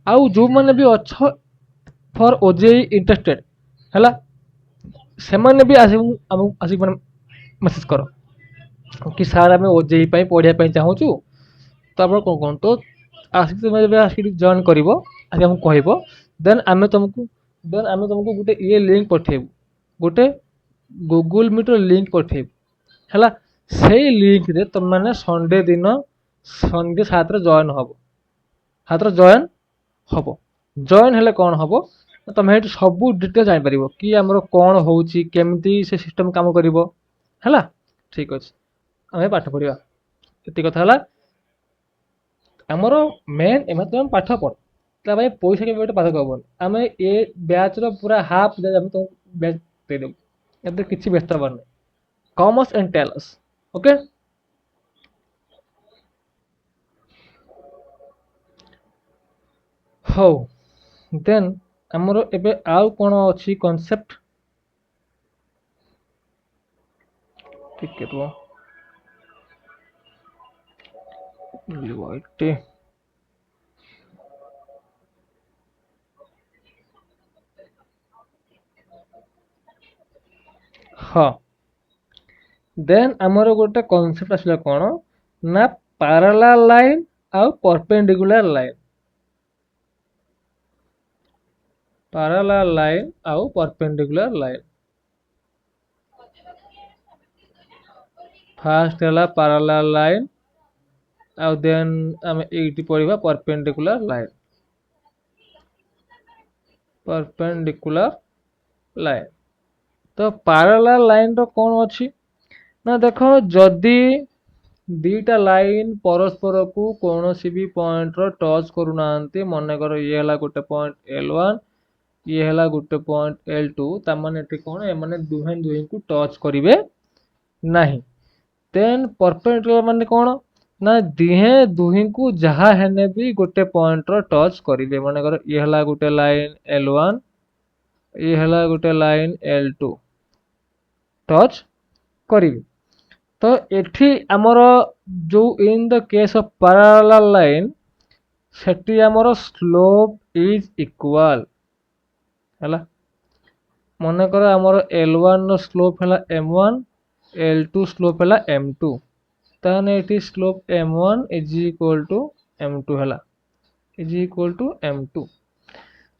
आउ जो मैंने भी अच्छ फॉर ओजेई इंटरेस्टेड है से मैंने भी आसिक मेसेज करो कि सार आम ओजेई पढ़ाई चाहूँ तो आप कौन कौन तो आसिक तुम आसिक जॉइन कर कह देन आम तुमको गोटे ये लिंक पठेबू गोटे गूगल मीट लिंक पठेबू है से लिंक रे तुम मैंने संडे दिन संडे 7 जॉइन हम हाथ जॉइन हम जॉइन हेले कौन हम तुम ये सब डिटेल जापर कि आमर कौन होमती सिस्टम कम कर है ठीक अच्छे आम पाठ पढ़ा ये कथा ଆମର ମେନ୍ ଏମାନେ ତମେ ପାଠ ପଢ, ତା ପାଇଁ ପଇସା କେବେ ଗୋଟେ ପାଠ ହବନି। ଆମେ ଏ ବ୍ୟାଚ୍ ର ପୁରା ହାଫ୍ ଆମେ ତମକୁ ବ୍ୟାଚ୍ ଦେଇଦେବୁ, ଏତେ କିଛି ବ୍ୟସ୍ତ ହବାର ନାହିଁ। Come us and tell us, okay? ହଉ, ଦେନ୍ ଆମର ଏବେ ଆଉ କଣ ଅଛି କନସେପ୍ଟ, ଟିକେ ରୁହ। UIT ହଁ, ଦେନ୍ ଆମର ଗୋଟେ କନସେପ୍ଟ ଆସିଲା କଣ ନା ପାରାଲାଲ ଲାଇନ୍ ଆଉ ପରପେଣ୍ଡିକୁଲାର ଲାଇନ୍। ପାରାଲାଲ ଲାଇନ୍ ଆଉ ପରପେଣ୍ଡିକୁଲାର ଲାଇନ୍। ଫାଷ୍ଟ ହେଲା ପାରାଲାଲ ଲାଇନ୍, ଆଉ ଦେନ୍ ଆମେ ଏଇଠି ପଢିବା ପରପେଣ୍ଡିକୁଲାର ଲାଇନ୍। ପରପେଣ୍ଡିକୁଲାର ଲାଇନ୍, ତ ପାରାଲାଲ ଲାଇନ୍ ର କଣ ଅଛି ନା ଦେଖ, ଯଦି ଦିଟା ଲାଇନ୍ ପରସ୍ପରକୁ କୌଣସି ବି ପଏଣ୍ଟର ଟଚ୍ କରୁନାହାନ୍ତି, ମନେକର ଇଏ ହେଲା ଗୋଟେ ପଏଣ୍ଟ L1, ଇଏ ହେଲା ଗୋଟେ ପଏଣ୍ଟ L2, ତାମାନେ ଏଠି କଣ ଏମାନେ ଦୁହେଁ ଦୁହିଁଙ୍କୁ ଟଚ୍ କରିବେ ନାହିଁ। ଦେନ୍ ପରପେଣ୍ଡିକୁଲାର ମାନେ କଣ ନା ଦିହେଁ ଦୁହିଁଙ୍କୁ ଯାହା ହେଲେ ବି ଗୋଟେ ପଏଣ୍ଟର ଟଚ୍ କରିବେ। ମନେକର ଇଏ ହେଲା ଗୋଟେ ଲାଇନ୍ L1, ଇଏ ହେଲା ଗୋଟେ ଲାଇନ୍ L2, ଟଚ୍ କରିବେ। ତ ଏଠି ଆମର ଯୋଉ in the case of parallel line, ସେଠି ଆମର ସ୍ଲୋପ ଇଜ ଇକ୍ୱାଲ ହେଲା। ମନେକର ଆମର L1 ର ସ୍ଲୋପ ହେଲା M1, L2 ସ୍ଲୋପ ହେଲା M2, ତାହେଲେ ଏଠି slope M1 is equal to M2 ହେଲା, ଇଜ ଇକ୍ୱାଲ ଟୁ M2।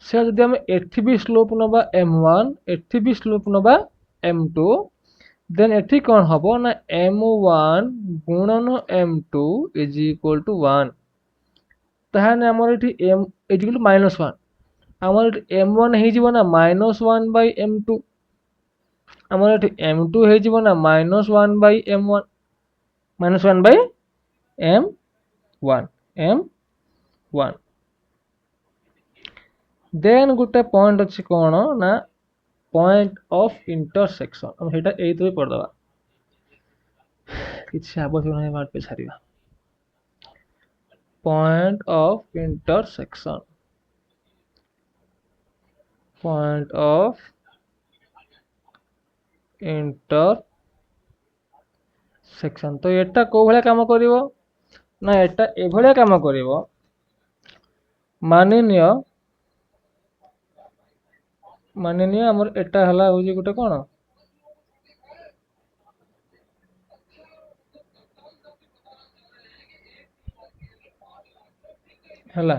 ସେ ଯଦି ଆମେ ଏଠି ବି ସ୍ଲୋପ ନବା M1, ଏଠି ବି ସ୍ଲୋପ ନବା M2, ଦେନ୍ ଏଠି କଣ ହବ ନା M1 ଗୁଣନ M2 is equal to 1। ତାହେଲେ ଆମର ଏଠି M ଇଜ ଇକ୍ୱାଲ ଟୁ -1, ଆମର ଏଠି M1 ହେଇଯିବ ନା -1 ବାଇ M2, ଆମର ଏଠି M2 ହେଇଯିବ ନା -1 Bai M1, -1 Bai M1, M1। ଦେନ୍ ଗୋଟେ ପଏଣ୍ଟ ଅଛି କଣ ନା ପଏଣ୍ଟ ଅଫ ଇଣ୍ଟରସେକ୍ସନ, ଆମେ ସେଇଟା ଏଇଥିରେ ପଢିଦବା, କିଛି ଆବଶ୍ୟକ ନାହିଁ ମାର୍କ पे ଛାଡ଼ିବା। Point of intersection, point of intersection. ତ ଏଟା କୋଉ ଭଳିଆ କାମ କରିବ ନା ଏଟା ଏଭଳିଆ କାମ କରିବ, ମାନିନିଅ ଆମର ଏଟା ହେଲା ହଉଛି ଗୋଟେ କଣ ହେଲା,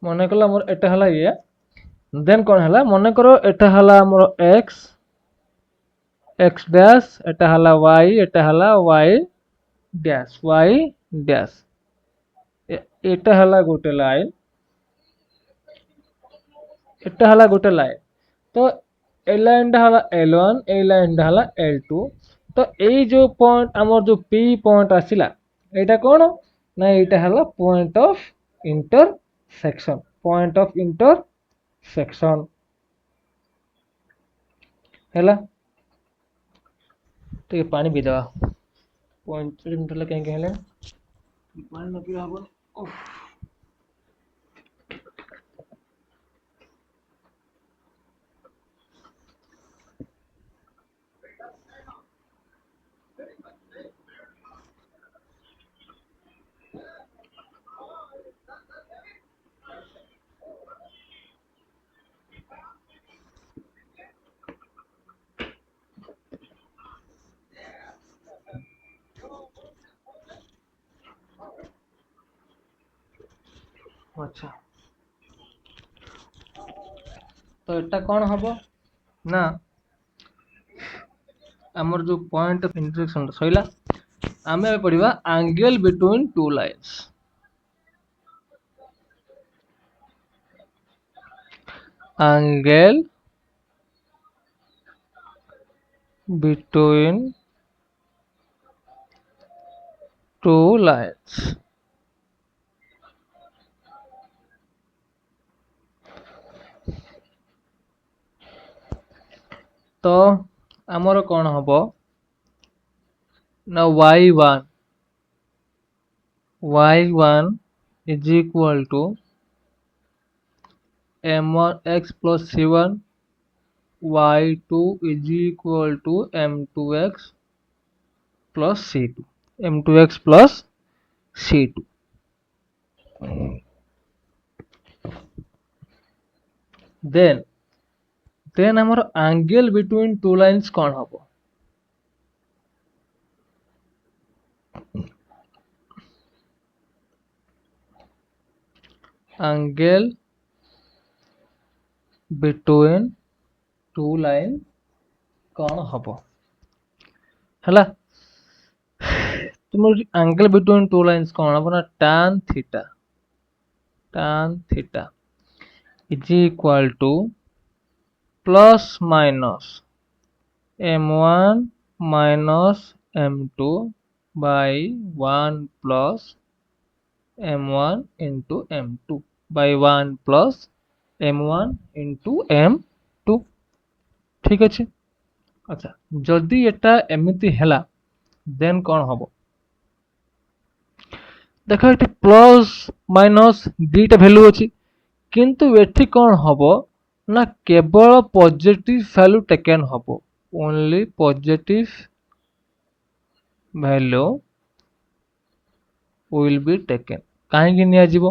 ମନେକର ଆମର ଏଟା ହେଲା ଇଏ, ଦେନ୍ କଣ ହେଲା ମନେକର ଏଟା ହେଲା ଆମର x ଡ୍ୟାଶ, ଏଟା ହେଲା y, ଏଟା ହେଲା y ଡ୍ୟାଶ, y ଡ୍ୟାଶ, ଏଟା ହେଲା ଗୋଟେ ଲାଇନ୍, ଏଟା ହେଲା ଗୋଟେ ଲାଇନ୍। ତ ଏ ଲାଇନ୍ ଟା ହେଲା L1, এই ଲାଇନ୍ ଟା ହେଲା L2। ତ ଏଇ ଯୋଉ ପଏଣ୍ଟ ଆମର ଯୋଉ P ପଏଣ୍ଟ ଆସିଲା, ଏଇଟା କଣ ନା ଏଇଟା ହେଲା point of intersection, point of intersection ହେଲା। ଟିକେ ପାଣି ପିଇଦବା, 35 ମିନିଟ୍ ହେଲା କାହିଁକି ହେଲାଣି, ପାଣି ନ ପିଇବା ହବନି। ଆଚ୍ଛା, ତ ଏଟା କଣ ହବ ନା ଆମର ଯୋଉ ପଏଣ୍ଟ ଅଫ ଇଣ୍ଟରସେକ୍ସନ ସଇଲା, ଆମେ ଏବେ ପଢିବା angle between two lines. angle between two lines, तो आमर कौन हम ना y1 is equal to m1x plus c1, y2 is equal to m2x plus c2, m2x plus c2। Then आमर एंगल बिटवीन टू लाइन्स कौन हम एंगल बिटवीन टू लाइन कौन हम है तुम एंगल बिटवीन टू लाइन्स कौन हम ना tan theta is equal two plus minus m1 minus m2 by 1 plus m1 into m2 by 1 plus m1 into m2। ठीक अच्छे। अच्छा जदि एटा एमती हैला देन कौन हम देख ये प्लस माइनस दीटा भैल्यू अच्छी किंतु एठी कौन हम ना केवल पॉजिटिव वैल्यू टेकन हम only positive value will be taken कहीं नियाजिबो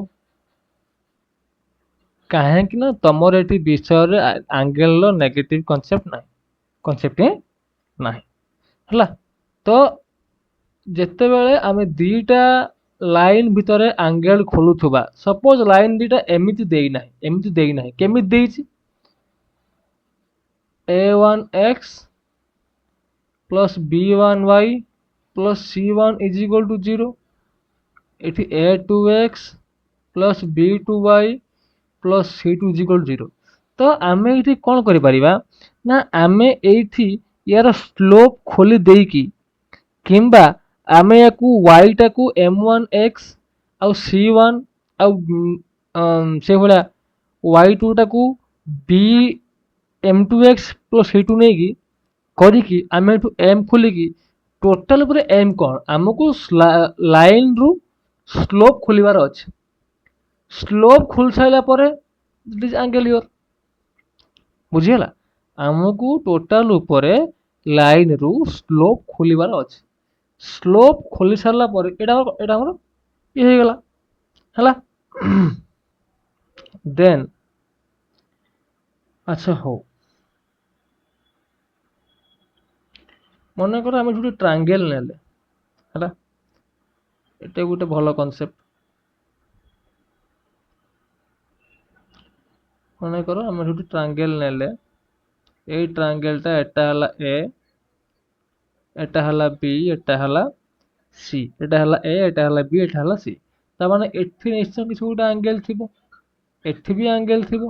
कहीं ना तुमर ये विषय रे एंगल नेगेटिव कॉन्सेप्ट ना है तो जिते बेले आमे दीटा लाइन भितर एंगल खोलुथुबा सपोज लाइन दीटा एमिति देई नाही केमिति देइछि a1x plus b1y plus c1 is equal to 0 एठी a2x plus b2y plus c2 is equal to 0। तो आमे एठी कोन करि परिबा ना आमे एठी यार स्लोप खोली देकी किंबा आमे याकू y टाकू m1x आउ c1 आउ से भला y2 टाकू b m2x प्लस c2 नेकी करिकी आमे एठू m खोलिकी टोटल पूरे m कोन हमको लाइन रु स्लोप खोलिबार अछि स्लोप खोल साइला परे दिस एंगल योर बुझियला हमको टोटल ऊपर लाइन रु स्लोप खोलिबार अछि स्लोप खोली सारा पर एटा हमर ये हो गला हला देन अच्छा हो मन कर आम जो ट्रांगेल नेले हला एटा गोटे भल कॉन्सेप्ट मन कर आम जो ट्रांगेल नेले ए ट्रांगेलटा एटा हला ए एटा हला बी एटा हला सी एटा हला ए एटा हला बी एटा हला सी ता माने एठी निश्चय किछु गोटे एंगल थिबो एठी भी एंगल थिबो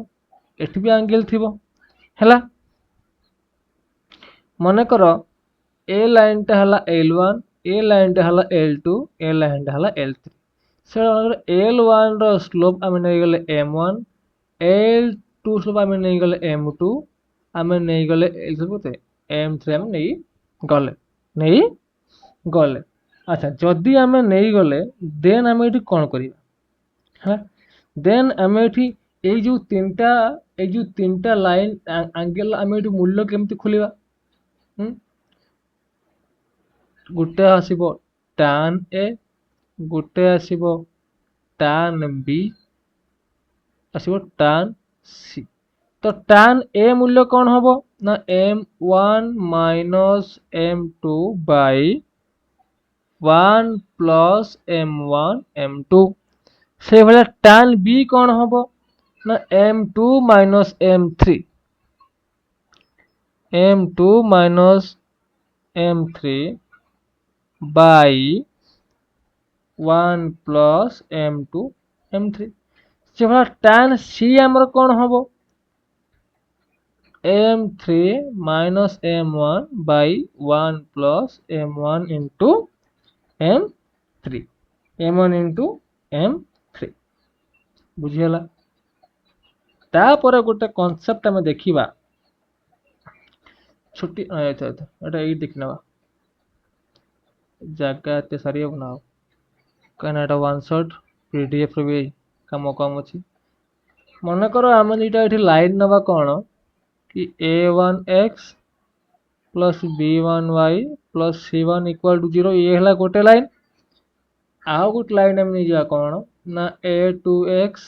एठी भी एंगल थिबो हला मन कर ए लाइन टा हला L1 ए लाइन टा हला L2 ए लाइन टा हला L3 से L1 रो स्लोप आमे नै गेले m1 L2 स्लोप आमे नै गेले m2 आमे नै गेले L3 कोते m3 आमे नै गले नहीं गले। अच्छा जदि आमे नहीं गले देन आमे एठी कोन करिया हां देन आमे एठी ए जो तीनटा लाइन एंगल आमे एठी मूल्य केमती खोलिबा गुटे आसीबो tan a Gute आसीबो tan b आसीबो tan c तो tan a मूल्य कौन होबो ना m1 minus m2 by 1 plus m1 m2 से भले tan b कौन होबो ना m2 minus m3 by 1 plus m2 m3 से भला tan c हमर कौन होबो m3 minus m1 by 1 plus m1 into m3 m1 into m3 बुझियला तापर गोटे कॉन्सेप्ट हमें देखिबा ଛୁଟି ଏଟା ଏଇ ଦେଖିନେବା ଜାଗା ଏତେ ସାରି बनाओ କାହିଁକିନା ଏଟା ୱାନ୍ ସଟ୍ ପିଡିଏଫ୍ ବି କାମ କମ୍ ଅଛି। ମନେକର ଆମେ ଦୁଇଟା ଏଠି ଲାଇନ୍ ନେବା କ'ଣ कि a1x plus b1y plus c1 equal to 0 ये है गोटे लाइन आउ गोटे लाइन आम नहीं जा कौन ना a2x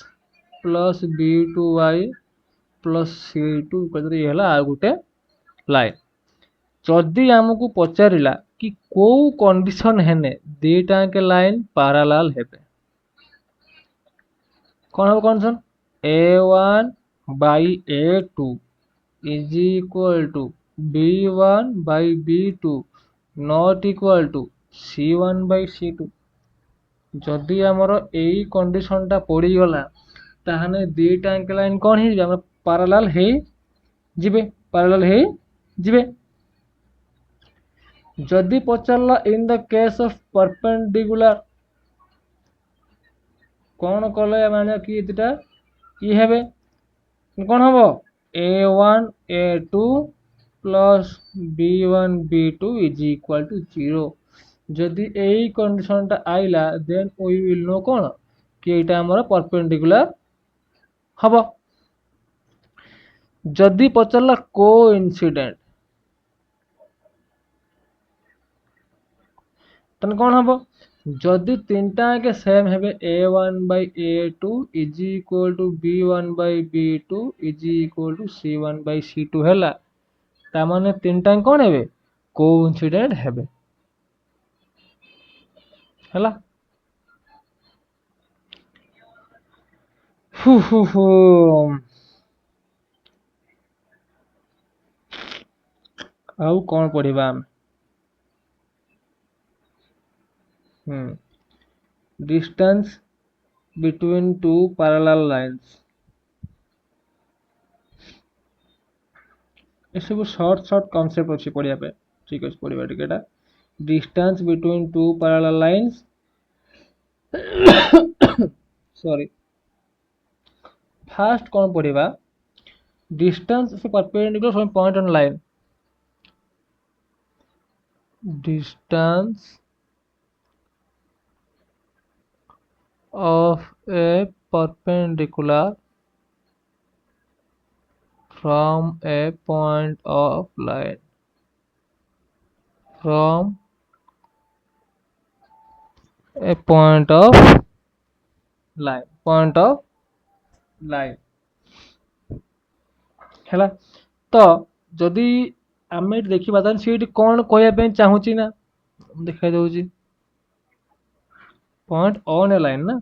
plus b2y plus c2 equal to ये है आउ गोटे लाइन जदि आमको पचारा कि कौ कंडीशन हेने दीटा के लाइन पैरेलल हेबे कौन हम condition a1 by a2 is equal to b1 by b2 not equal to c1 by c2 जदि आमर यही कंडीशन टा पड़ीगला ताहने दीटा अंक लाइन कौन ही जाबे पैरेलल हे जिबे पैरेलल हे जिबे जदि पचारला in the case of perpendicular कौन कले माने कि दुटा ई हेबे कौन हबो a1 a2 plus b1 b2 is equal to 0 जदि यही कंडीशन टा आइला देन वी विल नो कौन कि एटा हमर परपेंडिकुलर हबो जदि पचारला कोइंसिडेंट तन कौन हबो जदि तीनटा के सेम हेबे a1 by a2 is equal to b1 by b2 is equal to c1 by c2 हैला ता माने तीनटा कौन हेबे कोइंसिडेंट हेबे हैला आउ कौन पढ़िबा distance between two parallel lines ये सब शॉर्ट कॉन्सेप्ट अच्छी पढ़िया पे ठीक है पढ़िबा टिकेटा distance between two parallel lines sorry fast कौन पढ़िबा डिस्टेंस से perpendicular from point on line distance of a perpendicular from a point of line from a point of line हैला तो जदि आम देखा तान सी कौन कहवाई चाहूँगी ना देखा दूसरी पॉइंट ऑन ए लाइन ना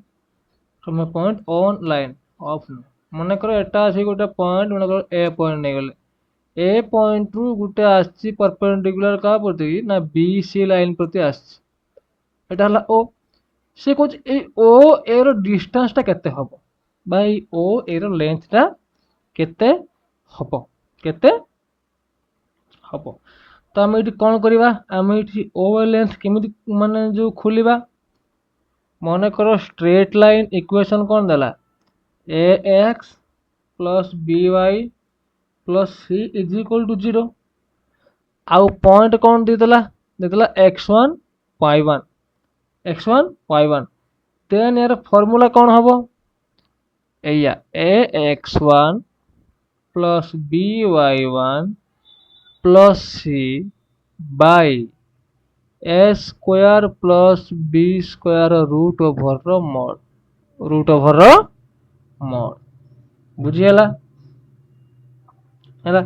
from A point on line of मन कर एटा अच्छे गोटे पॉइंट मन कर ए पॉइंट नहीं गले ए पॉइंट रु गोटे आसी परपेंडिकुलर क्या प्रति ना बी सी लाइन प्रति आटा है ओ से कह ओ एर डिस्टेंसटा केते हबो बाय ओ एर लेंथटा केते हबो केते हबो तो आम ये कौन करवा आम ये ओ लेंथ केमी माने जो खोलिबा मन कर स्ट्रेट लाइन इक्वेशन कौन देला a x plus b y plus c is equal to 0 आउ पॉइंट कौन देदेला x1 y1 देन यार फॉर्मूला कौन हम एया a x1 plus b y1 plus c by a square plus b square root over mod बुझीगला है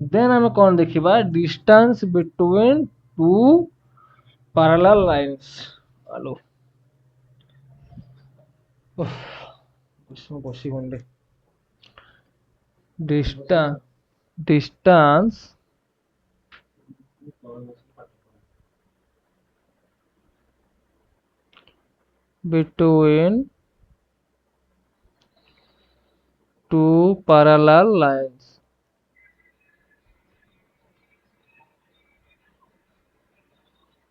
then आम कौन देखा distance between two parallel lines हेलो बसी गंडे डिस्टेंस between two parallel lines.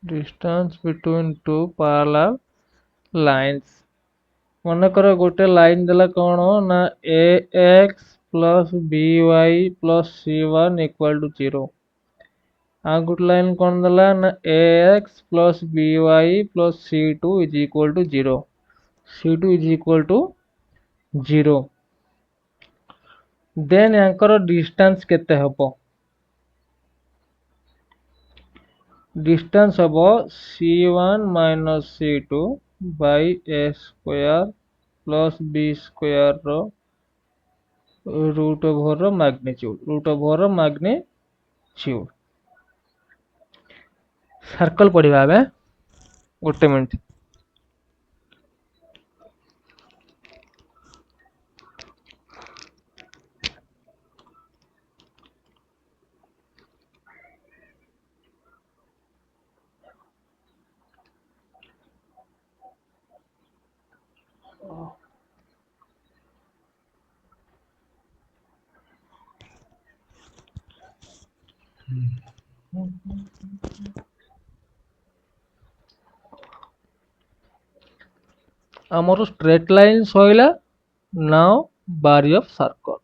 Distance between two parallel lines. मन कर गोटे लाइन देला कौन ना a x plus b y plus c one equal to 0 आ गोटे लाइन कौन देला ना ax plus by plus c2 is equal to 0 c2 is equal to 0 then यांकर डिस्टेंस केते हबो डिस्टेंस हबो c1 minus c2 by a square plus b square रो रूट ओवर रो मैग्नीट्यूड सर्कल पढ़िबा बे गोटे मिनिट आमर स्ट्रेट लाइन सइला नाउ बारी ऑफ सर्कल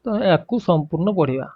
तो याकू संपूर्ण पढ़िबा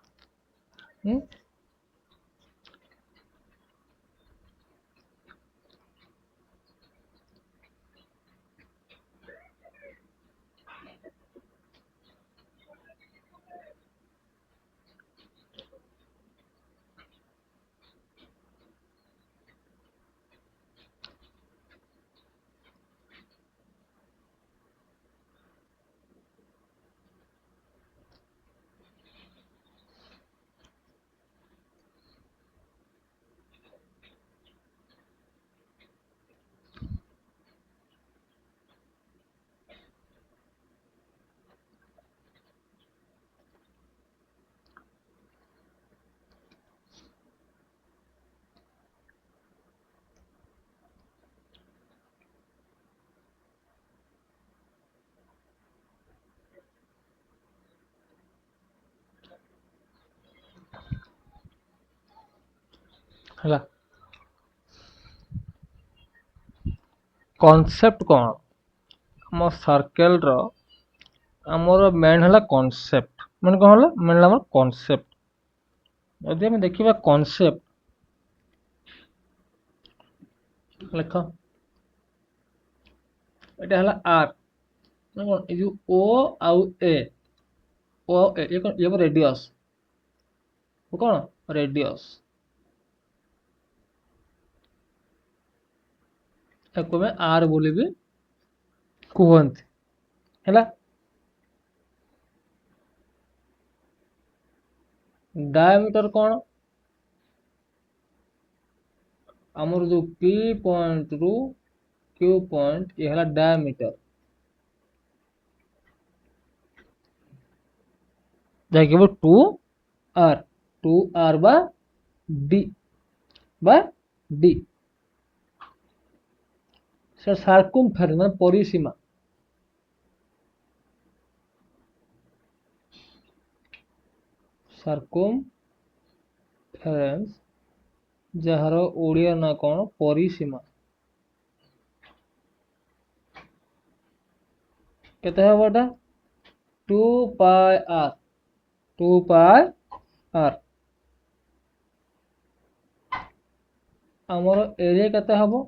हला कॉन्सेप्ट कौन आम सर्कल रो आमर मेन है कॉन्सेप्ट मैंने कौन है मेन है कॉन्सेप्ट यदि आम देखा कॉन्सेप्ट लेख ये है आर कौन ये ओ आउ ए ओ ये रेडियस कौन रेडियस आर बोली भी कहते है डायमीटर कौन आमर जो पी पॉइंट रु क्यू पॉइंट ये है डायमीटर जैसे 2r बा डी सर सार्कुमफेरेंस मतलब परिसीमा सार्कुमफेरेंस जार ओडिया ना कौन परिसीमा केते है बटा 2 पाई आर आमर एरिया केते हबो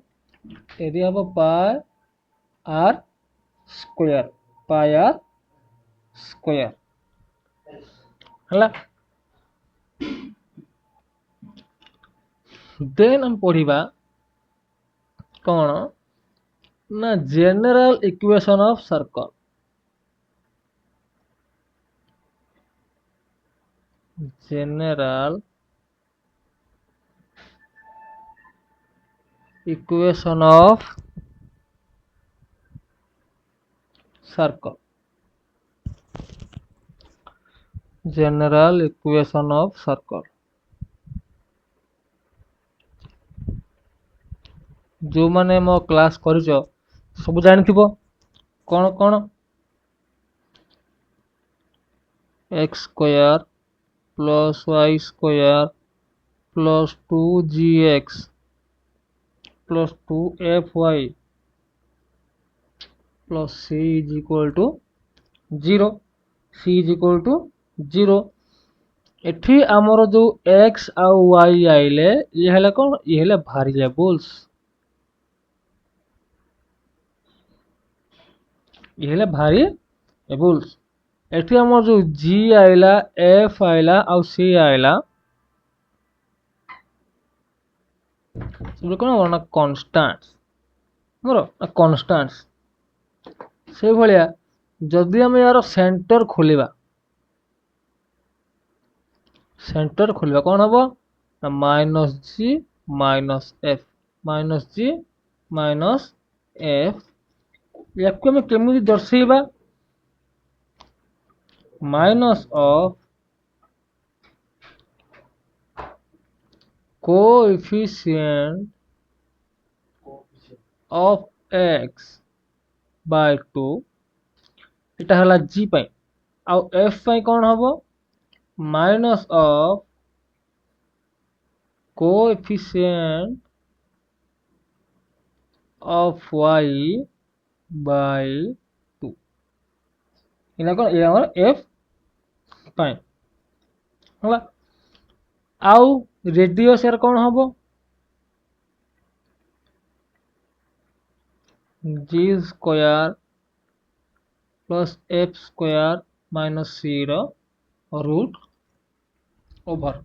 एरिया हबो पाई आर स्क्वायर हला देन हम पढ़िबा कौन ना general equation of circle general equation of circle general equation of circle जो माने मो क्लास करिचो सब जानि थिबो कौन कौन x square plus y square plus 2gx plus 2fy plus c is equal to 0 c is equal to 0 एठी आमर जो एक्स आउ वाई आइले ये हेला कौन ये हेला भारिएबल्स ये हेला भारिएबल्स एठी आमर जो जी आइला एफ आइला आउ सी आइला सब कौन ना कन्स्टान्ट्स मोर कन्स्टान्ट्स से भलिया जदि आम यार सेंटर खोलिबा कौन हम ना minus g minus f minus g minus f या केमी दर्शेबा minus of coefficient of x by 2 इटा हला जी पाई आउ एफ पाई कौन हम minus of coefficient of y by 2 इना कौन ये हमर एफ पाई हला आउ रेडियस यार कौन हम g square plus f square minus c root over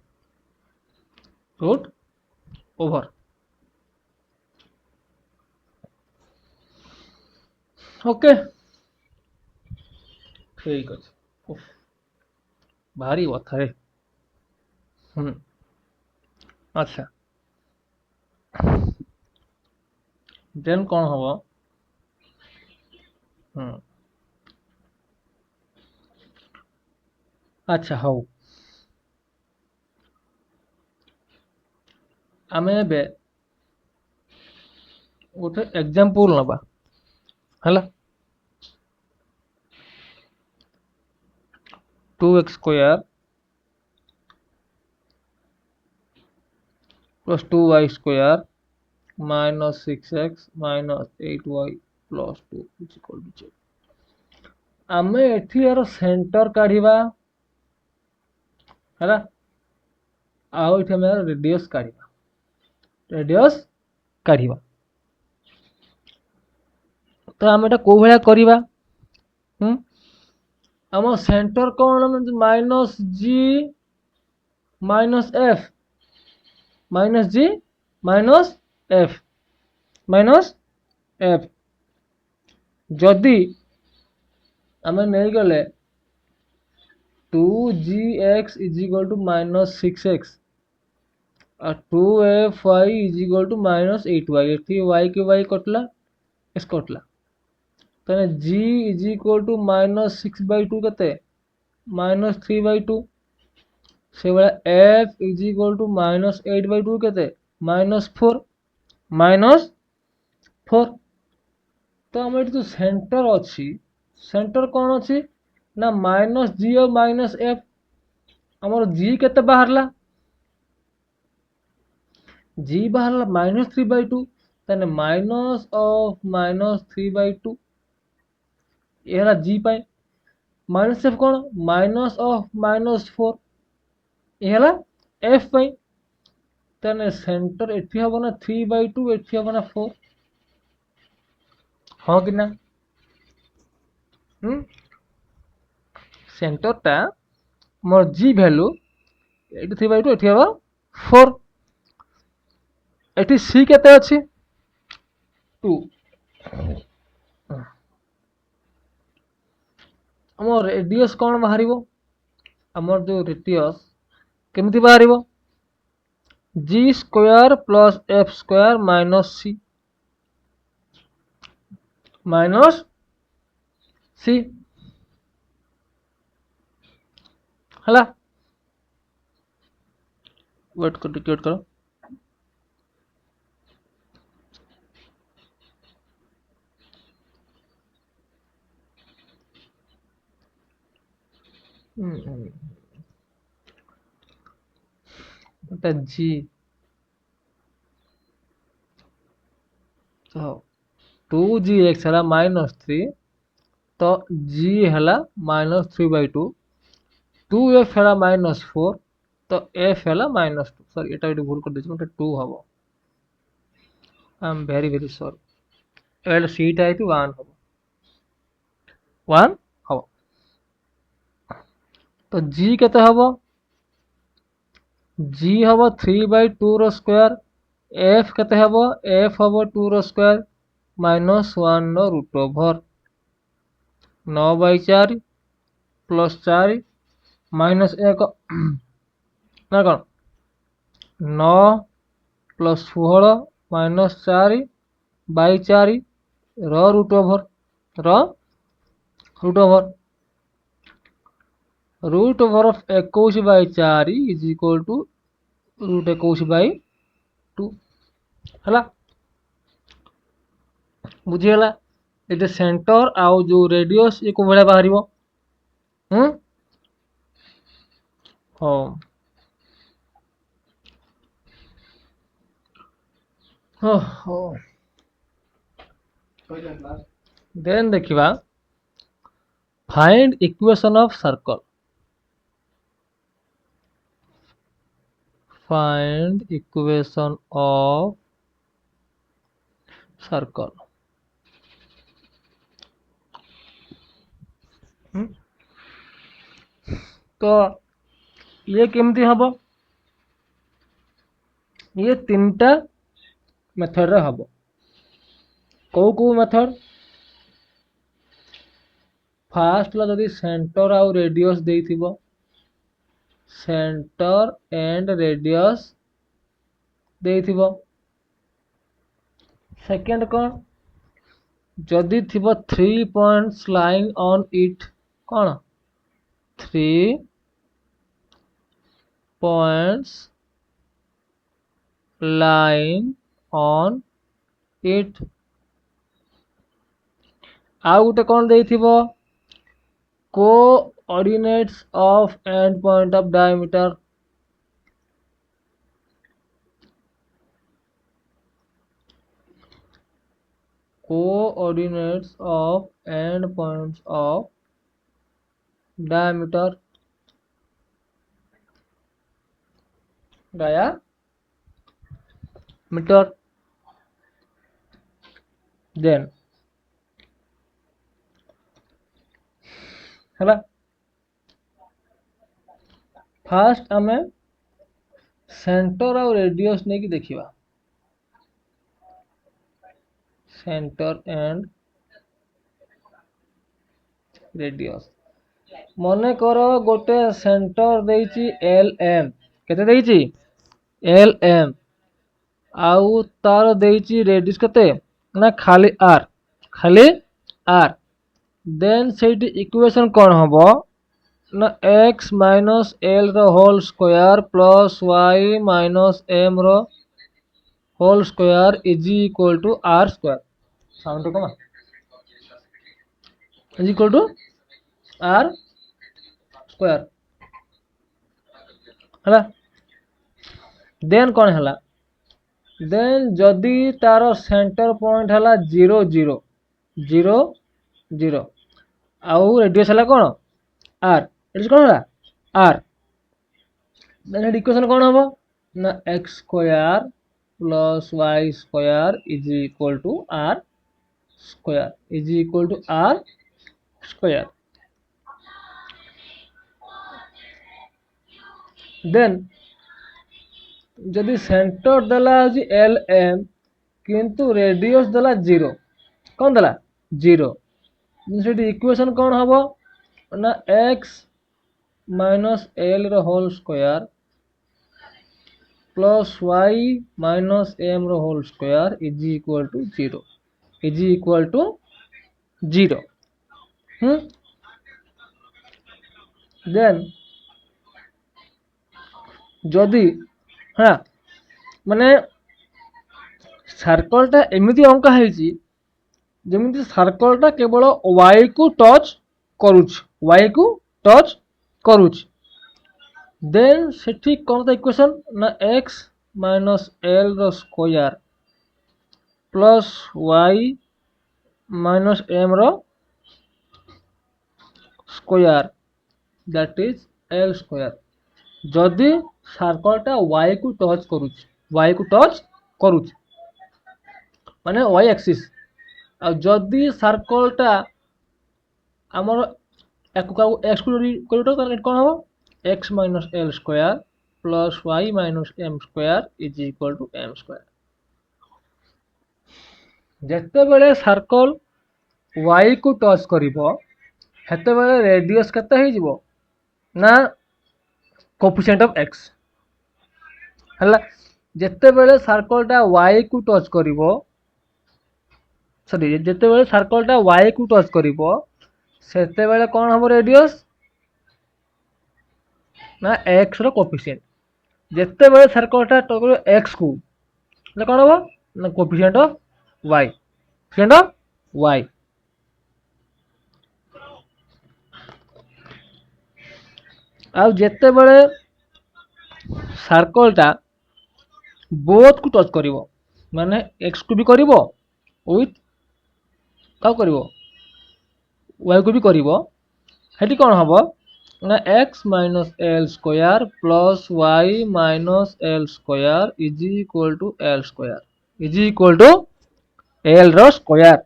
okay ठीक अच्छे भारी कथा रे अच्छा देन कौन हम अच्छा हाउ आम ए गोटे एग्जांपल नबा हला 2x square plus 2y square minus 6x minus 8y plus 2 is equal to 0 आम एठी यार सेंटर काढ़िबा हला आउ एठी हम रेडियस काढ़िबा तो आम एटा को भलिया करिबा आम सेंटर कौन minus g minus f minus g minus F जदि आम नहीं गले 2gx is equal to minus 6x और 2fy is equal to minus 8y ये y के y कटला एस कटला तो g is equal to minus 6/2 के माइनस 3/2 से भाया f is equal to minus 8/2 के माइनस 4 तो आम जो सेंटर अच्छी सेंटर कौन अच्छी ना माइनस जी और माइनस एफ आमर जी के बाहरला जी बाहरला माइनस 3/2 ताने माइनस ऑफ माइनस 3/2 ये हला जी पाई माइनस एफ कौन माइनस ऑफ माइनस 4 ये हला एफ पाई ताने सेंटर एठी हबो ना 3/2 एठी हबो ना 4 हाँ कि ना सेंटर टा मोर जी वैल्यू 3/2 एठी हबो 4 एठी सी केते अछि 2 आम रेडियस कौन बाहर आमर जो रेडियस केमती बाहर g square plus f square minus c हला वेट करो जी तो 2gx है माइनस 3 तो जी है माइनस 3/2 2f है माइनस 4 तो एफ है -2 सॉरी एटा ये भूल कर देछि मतलब 2 हबो I am very very sorry L सीटा है 1 हबो 1 हबो तो जी केते हबो जी हबो 3/2 रो स्क्वायर एफ केते हबो एफ हबो 2 रो स्क्वायर -1 रो रूट ओवर 9/4 प्लस 4 -1 ना कौन 9 प्लस 16 -4/4 रो रो root over of 21/4 is equal to √21/2 है बुझीगला ये सेंटर आउ जो रेडियस ये को भाया बाहर हाँ देन देखिबा find equation of circle find equation of circle तो ये केमती हबो ये तीनटा मेथड रे हबो को मेथड फास्ट ला जदी सेंटर आउ रेडियस देइथिबो सेंटर एंड रेडियस देइथिबो सेकंड कोन जदी थिबो 3 पॉइंट्स लाइंग ऑन इट कोन 3 पॉइंट्स लाइंग ऑन इट आउ गुटे कोन देइथिबो coordinates of end point of diameter coordinates of end points of diameter diameter then है फास्ट आम सेंटर आउ रेडियस नहीं कि देखिबा सेंटर एंड रेडियस मने करो गोटे सेंटर देइची एल एम केते देइची एल एम आउ तार देइची रेडियस केते ना खाली आर देन सेठी इक्वेशन कोन हबो ना x minus L row whole square plus y minus m row whole square is equal to r square sound comma is equal to r square हला देन कोन हला देन जदी तारो सेंटर पॉइंट हला 0 0 0 0 आउ रेडियस हला कोन r रेडियस कोन हला r then equation कोन हबो ना x square plus y square is equal to r square is equal to r square then जदि सेंटर देला जी एल एम किंतु रेडियस देला 0 कौन देला 0 सेठी इक्वेशन कौन हबो ना x minus L row whole square plus y minus m row whole square is equal to 0 is equal to 0 then जदि हाँ माने सर्कलटा एमिति अंका हेची जेमिति सर्कलटा केवल y को टच करूछ y को टच करूछ देन सेठी कोन द इक्वेशन ना x माइनस l रो square plus y minus m रो square that is l square जदि सर्कलटा y को टच करूछ, y को टच करूछ माने y एक्सिस। आ जदि सर्कलटा आमर एक्स को कौन हम x minus L square plus y minus M square is equal to M square. जिते बेले सर्कल y को टच करिवो हेते बेले रेडियस केते हे जिवो ना कोफिशिएंट ऑफ x हला। जिते बेले सर्कलटा y को टच करिवो सॉरी जिते बेले सर्कलटा y को टच करिवो सेते बेले कोन हबो रेडियस ना x रो कोफिशिएंट। जिते बेले सर्कलटा टच करिवो x को ले कोन हबो ना coefficient of y, coefficient of y। आ जिते बेले सर्कलटा बोथ को टच करिवो माने x को भी करिवो विथ का करिवो y को भी करिवो हेटी कोन हबो ना x minus L square plus y minus L square is equal to L square is equal to L रो स्क्वायर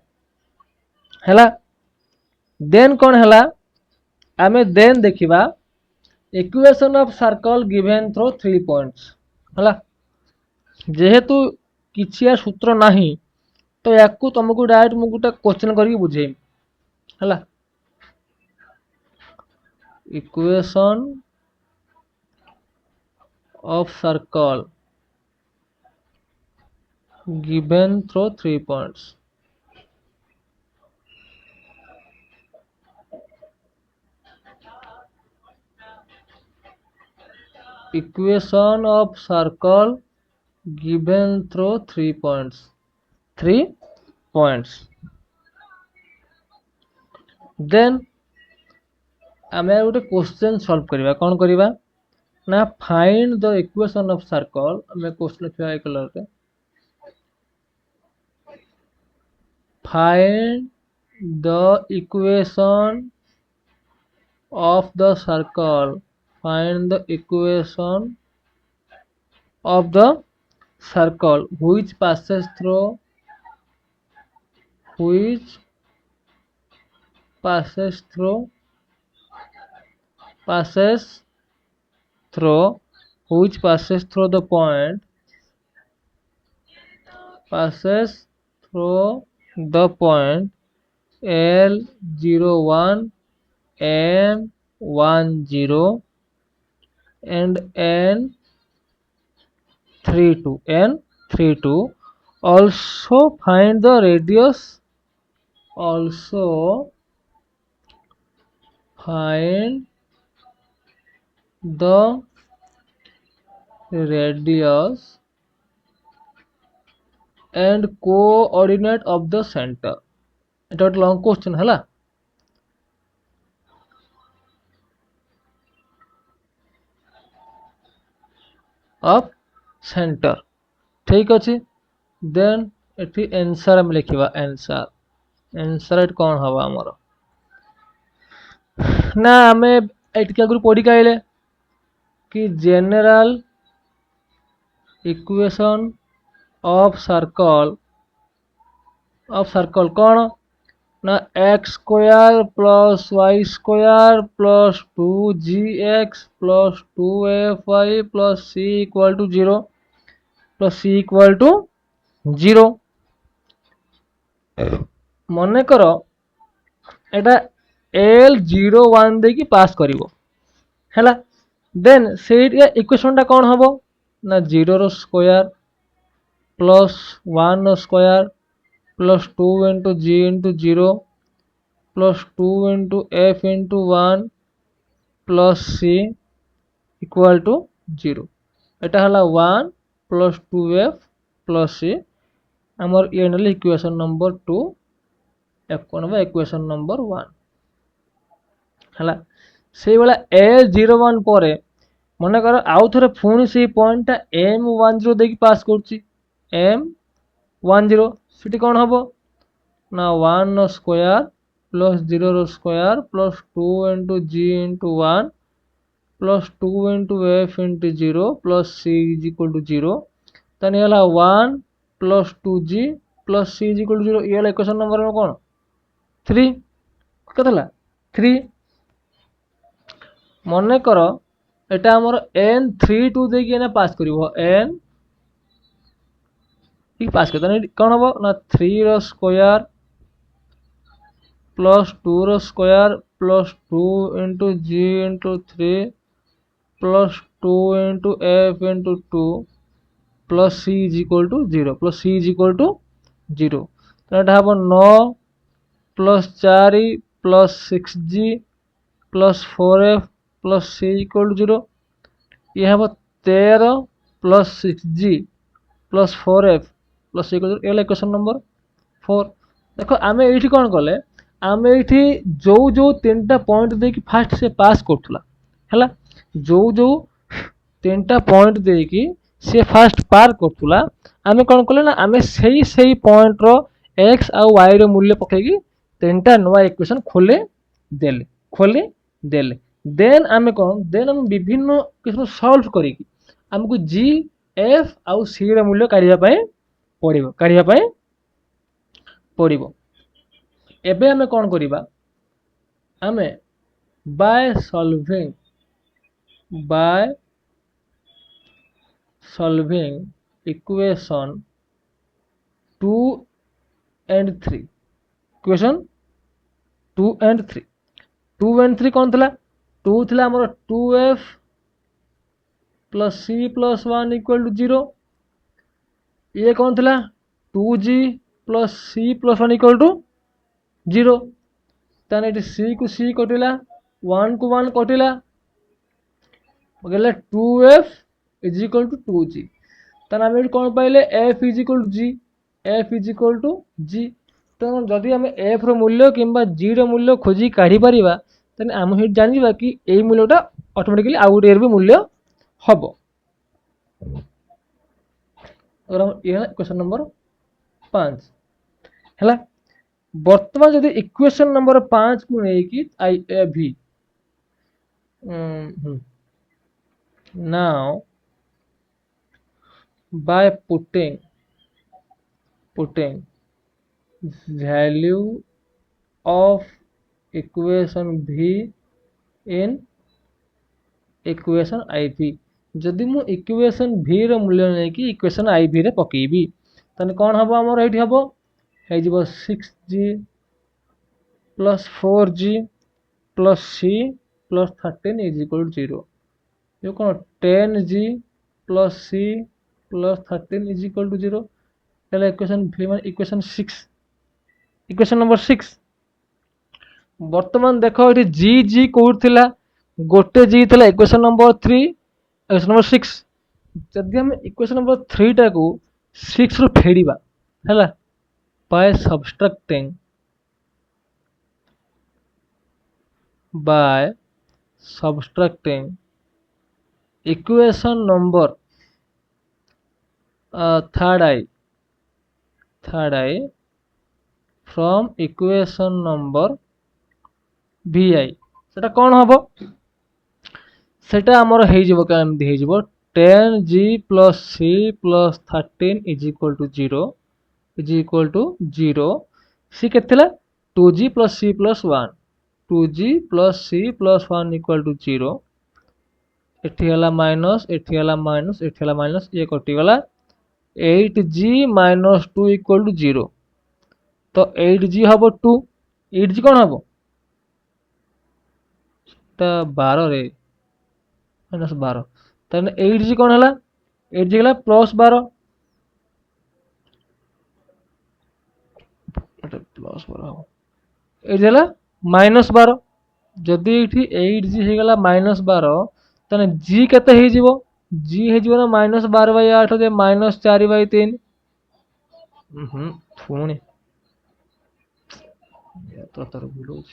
हैला। देन कोन हैला आमे देन देखिबा equation of circle given through 3 points हैला। जेहेतु किछि सूत्र नाही तो याकू तुमको डायरेक्ट मु गुटा क्वेश्चन करके बुझेम हैला। Equation of circle given through 3 points। Equation of circle given through 3 points। 3 points। Then आमे गोटे क्वेश्चन सॉल्व करिबा कोन करिबा ना find the equation of circle. आमे क्वेश्चन लिखिबा ए कलर रे find the equation of the circle। find the equation of the circle which passes through which passes through the point L01 M10 and N32 also find the radius and coordinate of the center। এটা একটা long question ହେଲା। Of centre ठीक अच्छे। Then एठी answer हम लिखिबा answer eight कोन हवा हमर ना हमें एटका गुरु पढ़ी काइले कि जनरल इक्वेशन ऑफ सर्कल कोन ना x square plus y square plus 2gx plus 2fy plus c equal to 0 मने करो एटा L01 दे की पास करिवो हैला। देन सेट इक्वेशन टा कोन हबो ना 0 रो स्क्वायर प्लस 1 रो square plus 2 into g into 0 plus 2 into f into 1 plus c equal to 0। एटा हला 1 plus 2f plus c हमर ये नले इक्वेशन नंबर 2 f कोन बा इक्वेशन नंबर 1 हला। से वाला L01 परे मने कर आउ थरे फोन से पॉइंट टा M10 देखि पास करछि M10 सिटी कोन हबो ना 1 रो स्क्वायर प्लस 0 रो square plus 2 into g into 1 plus 2 into f into 0 plus c is equal to 0 ताने हला 1 plus 2g plus c is equal to 0 ये इक्वेशन नंबर कौन 3 केतला 3 मन कर एटा हमर n 3 2 देकी एना पास करिवो n ई पास करता कौन हम ना 3 रो स्क्वायर प्लस 2 रो square plus 2 into g into 3 plus 2 into f into 2 plus c is equal to 0 plus c is equal to 0 तो एटा हम 9 plus 4 plus 6g plus 4f plus c equal to 0 ये हम 13 plus 6g plus 4f plus equal to equation number 4 देखो आमे एठी कोन कले आमे एठी जो जो तीनटा पॉइंट दे कि फास्ट से पास करथुला हला जो तीनटा पॉइंट दे कि से फास्ट पार करथुला आमे कोन कले ना आमे सही पॉइंट रो x आ y रो मूल्य पकेगी तीनटा नवा इक्वेशन खोले देले देन आमे कोन देन हम विभिन्न किछो सॉल्व करी कि हमको g f आ c रो मूल्य काढिया पड़िबो एबे हमें कौन करिबा हमें by solving equation 2 and 3 equation 2 and 3 कौन थला 2 थला हमर 2f plus c plus 1 equal to 0 ये कौन थला 2g plus c plus 1 equal to 0 ताने एटी c को c कटिला 1 को 1 कटिला गले 2f is equal to 2g ताने हम कौन पाइले f is equal to g तो जदि हम f रो मूल्य किंबा g रो मूल्य खोजी काढी परिबा ताने हम हे जानिबा कि एई मूल्यटा ऑटोमेटिकली आउट एयर भी मूल्य हबो और ये क्वेश्चन नंबर 5 हैला वर्तमान जदि इक्वेशन नंबर 5 को नै कि आई ए भी now by putting value of equation v in equation iv जदि मु इक्वेशन v रो मूल्य नै कि इक्वेशन iv रे पकेबी तने कोन हबो हमर एठी हबो हे जिवो 6g plus 4g plus c plus 13 is equal to 0 यो कोन 10g plus c plus 13 is equal to 0 पहला इक्वेशन v मान इक्वेशन नंबर 6 वर्तमान देखो एठी g कोड थिला गोटे g थिला इक्वेशन नंबर 3 इक्वेशन नंबर 6 जदि हम इक्वेशन नंबर 3 टा को 6 रो फेडिबा हैला bye subtracting equation number third I from equation number vi सेटा कौन हबो सेटा हमर हे जिवो का एमदी हे जिवो 10g plus c plus 13 is equal to 0 c केतला 2g plus c plus 1 2g plus c plus 1 equal to 0 एठी हला माइनस एठी हला माइनस ये कटि गला 8g minus 2 equal to 0 तो 8g हबो 2 8g कौन हबो ता 12 रे माइनस 12 तने 8g कौन हला 8g हला प्लस 12 प्लस 12 8g हला माइनस 12 जदि एठी 8g हे गला माइनस 12 तने g केते हे जिवो g हे जिवो ना माइनस 12/8 जे माइनस 4/3 पुणी या तो तर भूलो छ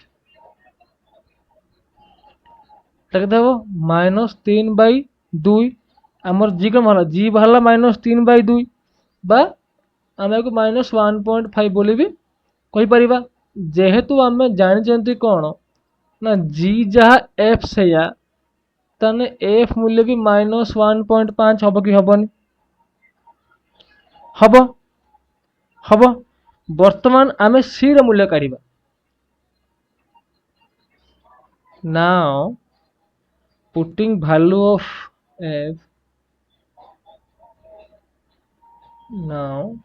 तक देबो माइनस 3/2 हमर g के माला g भला माइनस 3/2 बा हमें को माइनस 1.5 बोली भी कहि परिबा जेहेतु हमें जानि जंती कोन ना g जहा f से या ताने एफ मूल्य भी -1.5 हम कि हेनी हम हम वर्तमान आम सी मूल्य काढ़ा now putting value of f now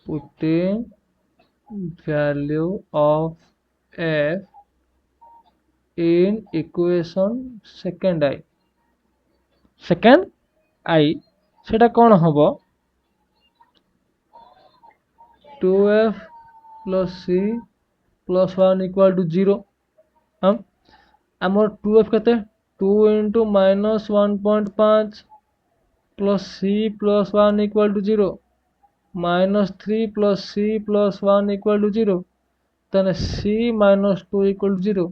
putting value of f in equation second I सेटा कौन हम 2f plus c plus 1 equal to 0 हम आमर 2f केते 2 into -1.5 plus c plus 1 equal to 0 -3 plus c plus 1 equal to 0 ताने c minus 2 equal to 0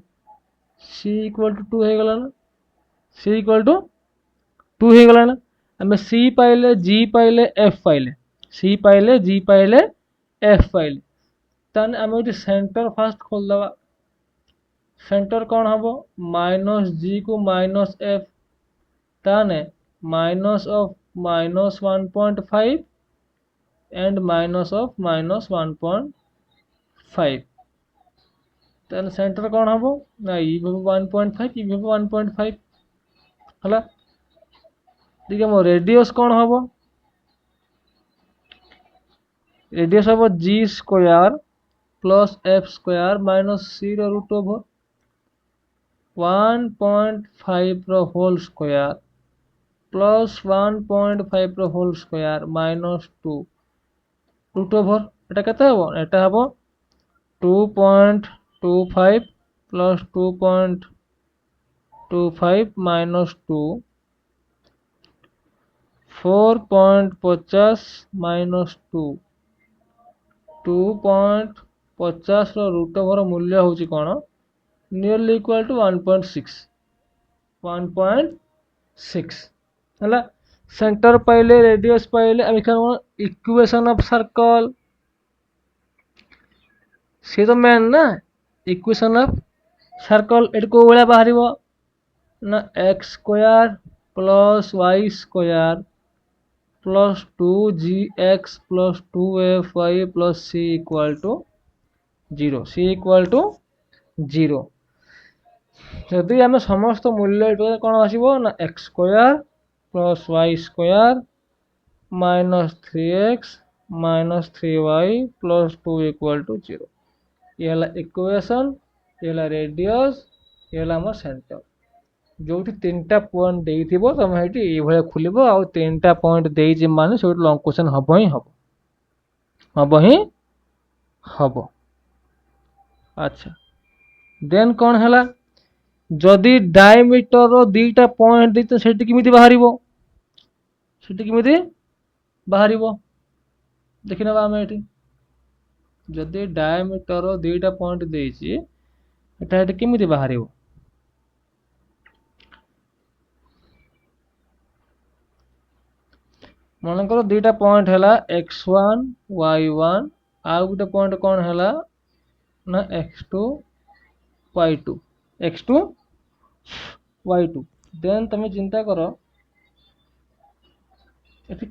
c equal to 2 हो गला ना c equal to 2 हो गला ना आम c पाइले g पाइले f पाइले c पाइले g पाइले f पाइले ताने आम ये सेंटर फास्ट खोल दवा सेंटर कौन हम -g को -f ताने minus of -1.5 and minus of -1.5 ताने सेंटर कौन हम ना ये 1.5 ये 1.5 हला ठीक है मो रेडियस कौन हम रेडियस हम g square plus f square minus c root over 1.5 रो होल स्क्वायर प्लस 1.5 रो होल स्क्वायर -2 रूट ओवर एटा केते हबो एटा हबो 2.25 प्लस 2.25 -2 4.50 -2 2.50 रो रूट ओवर मूल्य होची कोन नियरली इक्वल टू 1.6 हला सेंटर पाइले रेडियस पाइले अब इक्वेशन ऑफ सर्कल सी तो मेन ना इक्वेशन ऑफ सर्कल एट को भाया बाहर ना x square plus y square plus 2gx plus 2fy plus c equal to 0 c equal to 0 जदि आम समस्त मूल्य कौन आसो ना x square plus y square -3x -3y plus 2 equal to 0 ये इक्वेशन ये रेडियस ये आम सेंटर जो तीनटा पॉइंट देइथिबो तमे हेटी ए भले खुलिबो आ तीनटा पॉइंट देइछि माने से लॉन्ग क्वेश्चन हबो ही हबो अच्छा देन कौन हैला जदि डायमीटर रो दीटा पॉइंट देते सेठी किमिति बाहरिबो देखिना बा हमें एठी जदि डायमीटर रो दीटा पॉइंट देइछि एटा एठी किमिति बाहरिबो मन कर दीटा पॉइंट हैला x1 y1 आ गोटे पॉइंट कौन हैला ना x2 y2 देन तमे चिंता करो एठी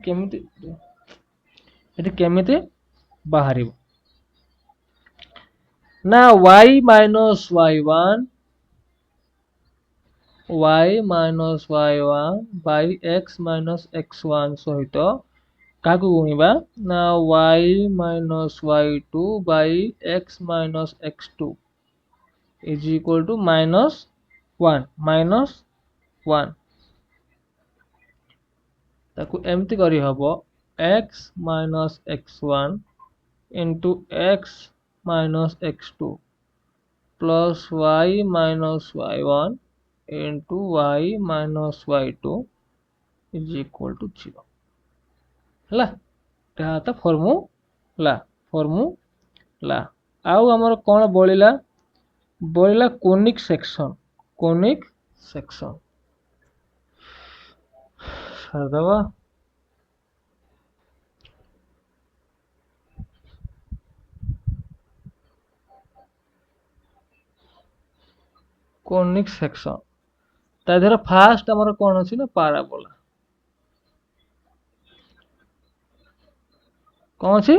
केमिति बाहरिबो ना y minus y1 by x minus x1 सहित काकु गुणिबा ना y minus y2 by x minus x2 is equal to -1 ताकु एमती करी हबो x minus x1 into x minus x2 plus y minus y1 into y minus y2 is equal to 0 हला ता formula आउ हमर कोन बोलिला conic section सरदवा conic section ता there fast हमर कोन अछि ना पाराबोला कौन अछि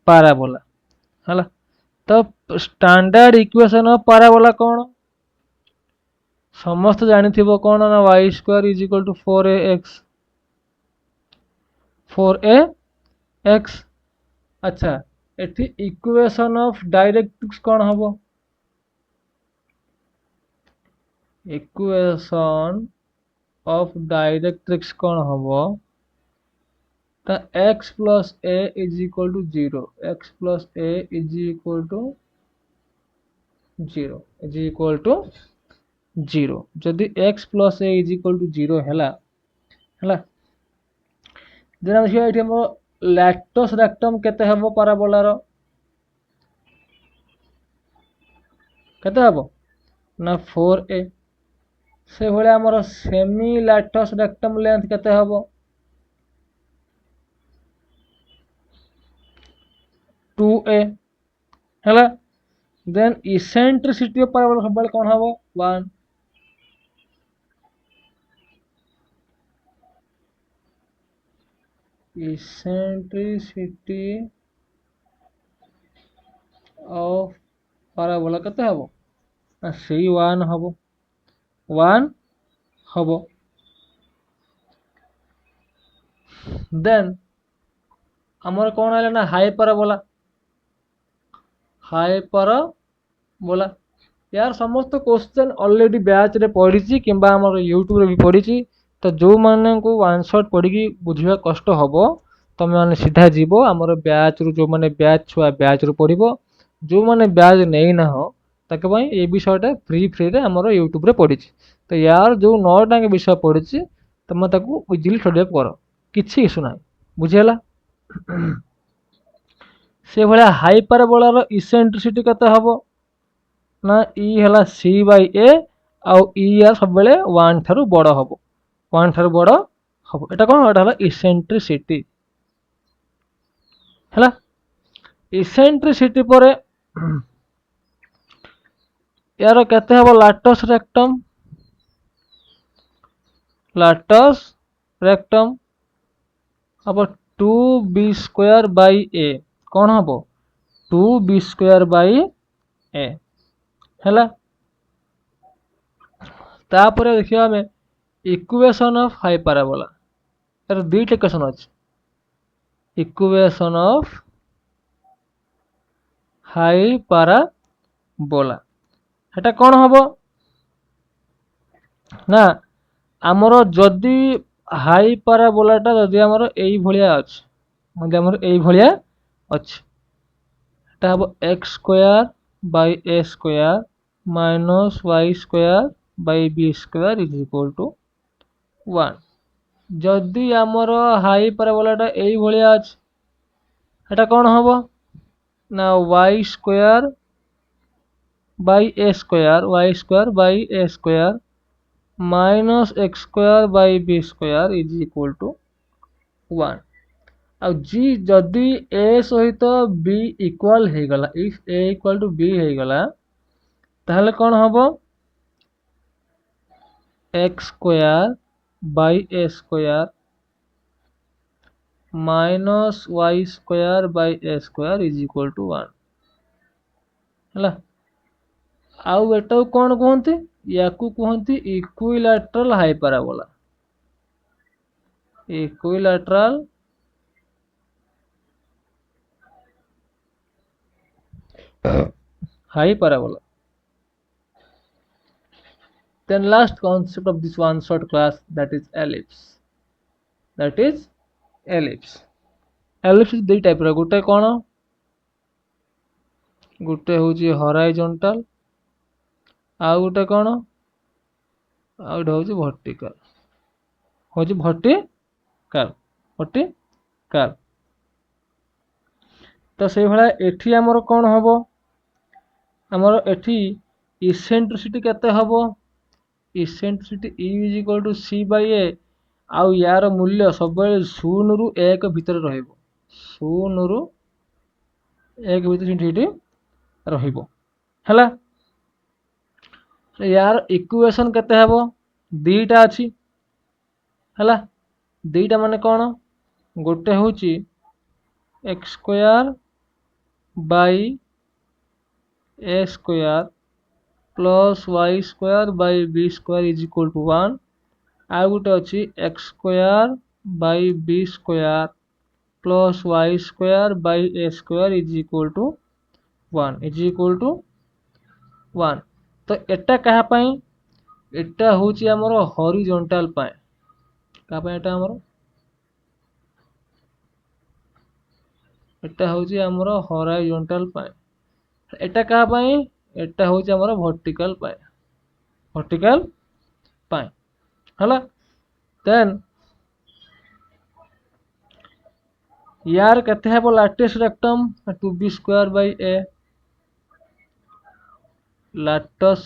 पाराबोला हला तो स्टैंडर्ड इक्वेशन ऑफ पाराबोला कौन समस्त जानिथिबो कौन ना y square is equal to 4x अच्छा एठी इक्वेशन ऑफ डायरेक्ट्रिक्स कौन हबो इक्वेशन ऑफ डायरेक्ट्रिक्स कौन हबो ता x plus a is equal to 0 x plus a is equal to 0 जदि x plus a is equal to 0 हैला हैला देन हम देखियो एठी हम लैक्टोस रेक्टम केते हबो पाराबोलार केते हबो ना 4a से भले हमर सेमी लैक्टोस रेक्टम लेंथ केते हबो 2a हैला देन इसेंट्रिसिटी ऑफ पाराबोला सबले कोन हबो 1 इसेंट्रिसिटी ऑफ पाराबोला केते हबो ना सी 1 हबो देन हमर कोन आले ना हाई पाराबोला यार समस्त क्वेश्चन ऑलरेडी बैच रे पढ़ी किंबा हमर यूट्यूब रे भी पढ़ी तो जो माने को वन शॉट पढ़ी की बुझिया कष्ट हबो तमे माने सीधा जीवो हमर बैच रो जो माने बैच छुआ बैच रो पढ़िबो जो माने बैच नै ना हो ताके भाई ए विषयटा फ्री रे हमर यूट्यूब रे पढ़ी तो यार जो 9 टांग विषय पढ़ी तमे ताकू इजीली स्टडी अप करो किछि इशू ना बुझियला से भले हाई पाराबोलार इसेंट्रिसिटी केते हबो ना ई हला c बाय a आउ ई यार सब बेले 1 थारु बड़ हबो 1 थारु बड़ हबो एटा कोन एटा हला इसेंट्रिसिटी हला इसेंट्रिसिटी परे यार केते हबो लाटस रेक्टम अब 2b स्क्वायर बाय a कौन हबो 2b स्क्वायर बाय a हैला तापर देखियो हमें इक्वेशन ऑफ हाई पाराबोला यार दुईटा इक्वेशन अछि इक्वेशन ऑफ हाई पाराबोला हेटा कौन हबो ना हमरो जदी हाई पाराबोलाटा जदी हमरो एई भलिया अछि म्हणजे हमरो एई भलिया अछि हेटा हबो x square by a square minus y square by b square is equal to 1 जदी हमरो हाई पाराबोलाटा एई भलिया अछि हेटा कौन हबो ना y square by a by a square minus x square by b square is equal to 1 आ जी जदी a सहित b इक्वल हे गला if a equal to b हे गला ताहले कोन हबो x square by a square minus y square by a square is equal to 1 हला आउ एटा कोन कहंती याकू कहंती equilateral hyperbola equilateral hyperbola then last concept of this one shot class that is ellipse is दी type रो गुटे कोन गुटे होची हॉरिजॉन्टल आ गुटे कोन आ गुटे होची वर्टिकल तो से भला एठी हमर कोन हबो हमर एठी इसेंट्रिसिटी केते हबो eccentricity E is equal to c by a आउ यार मूल्य सब 0 रु 1 भीतर रहइबो 0 रु 1 भीतर सिटी रहिबो हला यार इक्वेशन केते हेबो दीटा अछि हला दीटा माने कोन गोटे होची x square by a square plus y square by b square is equal to 1 आ गोटे अच्छी x square by b square plus y square by a square is equal to 1 तो एटा कहा पाई एटा होची हमरो हॉरिजॉन्टल पाए का पाए एटा होची हमरो हॉरिजॉन्टल पाए एटा का पाई एटा होची हमरो वर्टिकल पाए हला देन यार केते हेबो लैटिस रेक्टम 2b स्क्वायर बाई a लैटस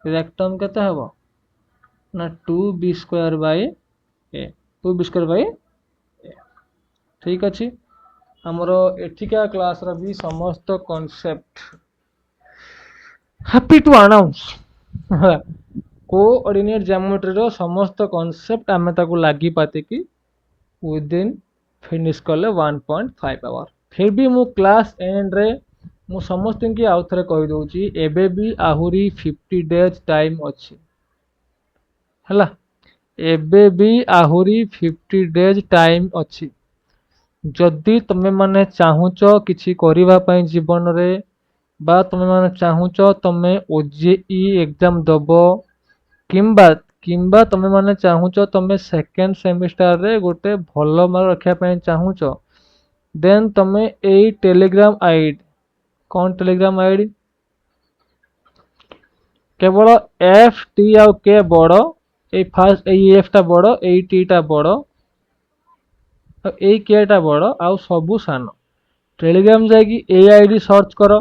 रेक्टम केते हेबो ना 2b स्क्वायर बाई a 2b स्क्वायर बाई a ठीक अछि हमरो एथिका क्लास रा भी समस्त concept happy to announce coordinate geometry रो समस्त कांसेप्ट आमे ताको लागी पाते कि विद इन फिनिश कले 1.5 आवर फिर भी मु क्लास एंड रे मु समस्त की आउ थरे कहि दउची एबे भी आहुरी 50 डेज टाइम अछि हला एबे भी आहुरी 50 डेज टाइम अछि जदि तमे माने चाहुचो किछि करिवा पई जीवन रे बा तमे माने चाहुचो तमे ओजेई एग्जाम दबो किंबा किंबा तमे माने चाहुचो तमे सेकंड सेमिस्टर रे गोटे भलो मार्क रखिया पई चाहुचो देन तमे एई टेलीग्राम आईडी कौन टेलीग्राम आईडी केवल एफ टी आउ के बड़ ए फास्ट ए एफ टा बड़ ए टी टा बड़ ए के टा बड़ आउ सबु सान टेलीग्राम जाकी ए आईडी सर्च कर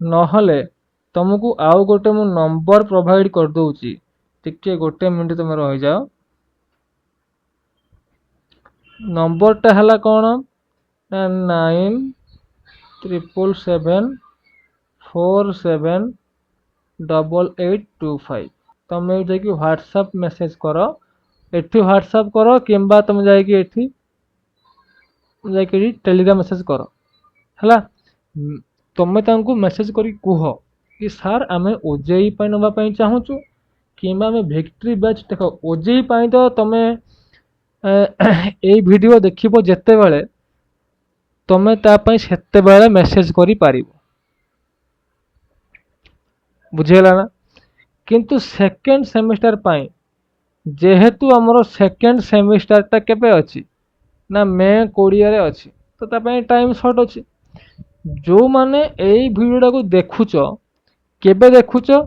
नहले तुमको आउ गोटे मु नंबर प्रोवाइड कर दउची टिके गोटे मिनिट तुम रहि जाओ नंबर टा हला कोन 9777478825 तुम जाकी व्हाट्सएप मेसेज करो एठी व्हाट्सएप करो किंबा तुम जाकी एठी जाकी टेलीग्राम मेसेज करो हला तुम तांको मेसेज करी कुह कि सर आमे ओजेई पई नबा पई चाहूचु किंबा आमे विक्ट्री बैच देखो ओजेई पई तो तुम ए वीडियो देखिबो जत्ते बेले तुम ता पई सेत्ते बेले मेसेज करी पारिबो बुझेला ना किंतु सेकंड सेमिस्टर पई जेहेतु हमरो सेकंड सेमिस्टर ता केबे अछि ना मे 20 रे अछि तो ता पई टाइम शॉर्ट अछि जो माने एई वीडियो को देखुचो केबे देखुचो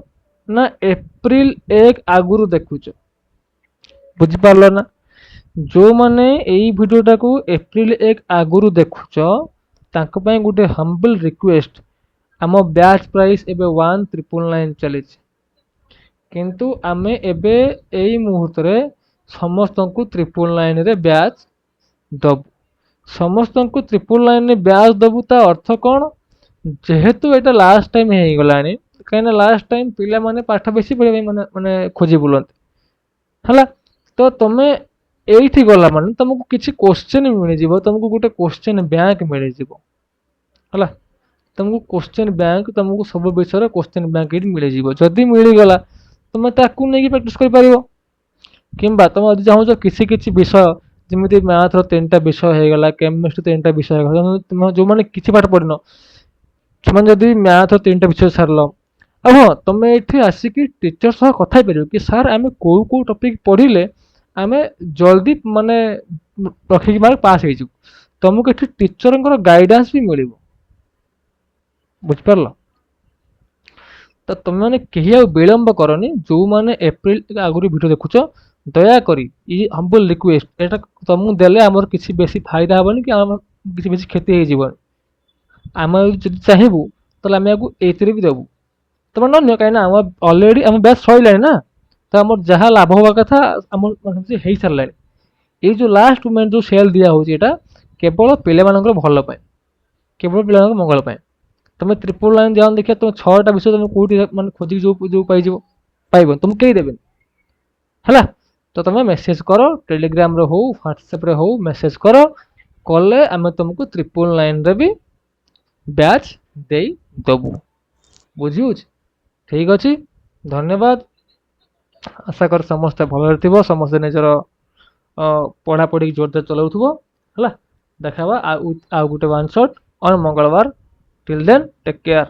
ना अप्रैल 1 आगुरु देखुचो बुझि पारलो ना जो माने एई वीडियोटा को अप्रैल 1 आगुरु देखुचो तांको पई गुटे हम्बल रिक्वेस्ट आम बैच प्राइस एबे 1999 चली किंतु आमे एबे एई मुहूर्त रे समस्त को 999 रे बैच दबु समस्त को 999 रे बैच दबु ता अर्थ कोन जेहेतु एटा लास्ट टाइम हे गलानी कहिना लास्ट टाइम पिला माने पाठ बेसी पढे माने माने खोजी बुलंत हला तो तमे एठी गला माने तुमको किछि क्वेश्चन मिल जिवो तुमको गुटे क्वेश्चन बैंक मिल जिवो हला तुमको क्वेश्चन बैंक तुमको सब विषय रे क्वेश्चन बैंक इट मिल जिवो जदी मिल गला तुम ताकू नै प्रैक्टिस कर पारिबो किंबा तुम जदी चाहो किछि किछि विषय जेमिति मैथ रो 3टा विषय हे गला केमिस्ट्री 3टा विषय हे गला तुम जो माने किछि पाठ पढिनो तुम जदी मैथ रो 3टा विषय सरलो अब हाँ तुम ये आसिक टीचर सह कथा पार कि सर आम कौ टॉपिक पढ़िले आम जल्दी माने रखिक मार्क पास हो तुमको ये टीचर गाइडेंस भी मिल बुझिपार तो तुम मैंने कहीं विलंब करनी जो मैंने एप्रिल आगुरी वीडियो देखुच दयाकोरी ये हम्बल रिक्वेस्ट एटा तुमको देले आमर किसी बेसी फायदा हेबनी कि किसी बेसी क्षति हो जीवन आम जब चाहबू तो आम एथरे भी देबू तुम न कहीं अलरेडी आम बैच सर ना तो आम जहाँ लाभ हवा कथा आम हो सारे ये जो लास्ट मोमेंट जो सेल दिया होता केवल पिला भल पाए केवल पिला मंगल पाए तुम 999 जान देखिए तुम 6टा विषय तुम कौटी माने खोजिक जो पाइज पाइबन तुमको कहीं देबेन है तो तुम मेसेज कर टेलीग्राम रे हो व्हाट्सएप रे हो मेसेज कर कले आम तुमको 999 रे भी ब्याज दे दबु बुझी ठीक अच्छे धन्यवाद आशा कर समस्ते भल थी समस्ते निजर पढ़ापढ़ी जोरदार चलाऊ है देखा आ गोटे वन शॉट और मंगलवार टिल देन टेक केयर।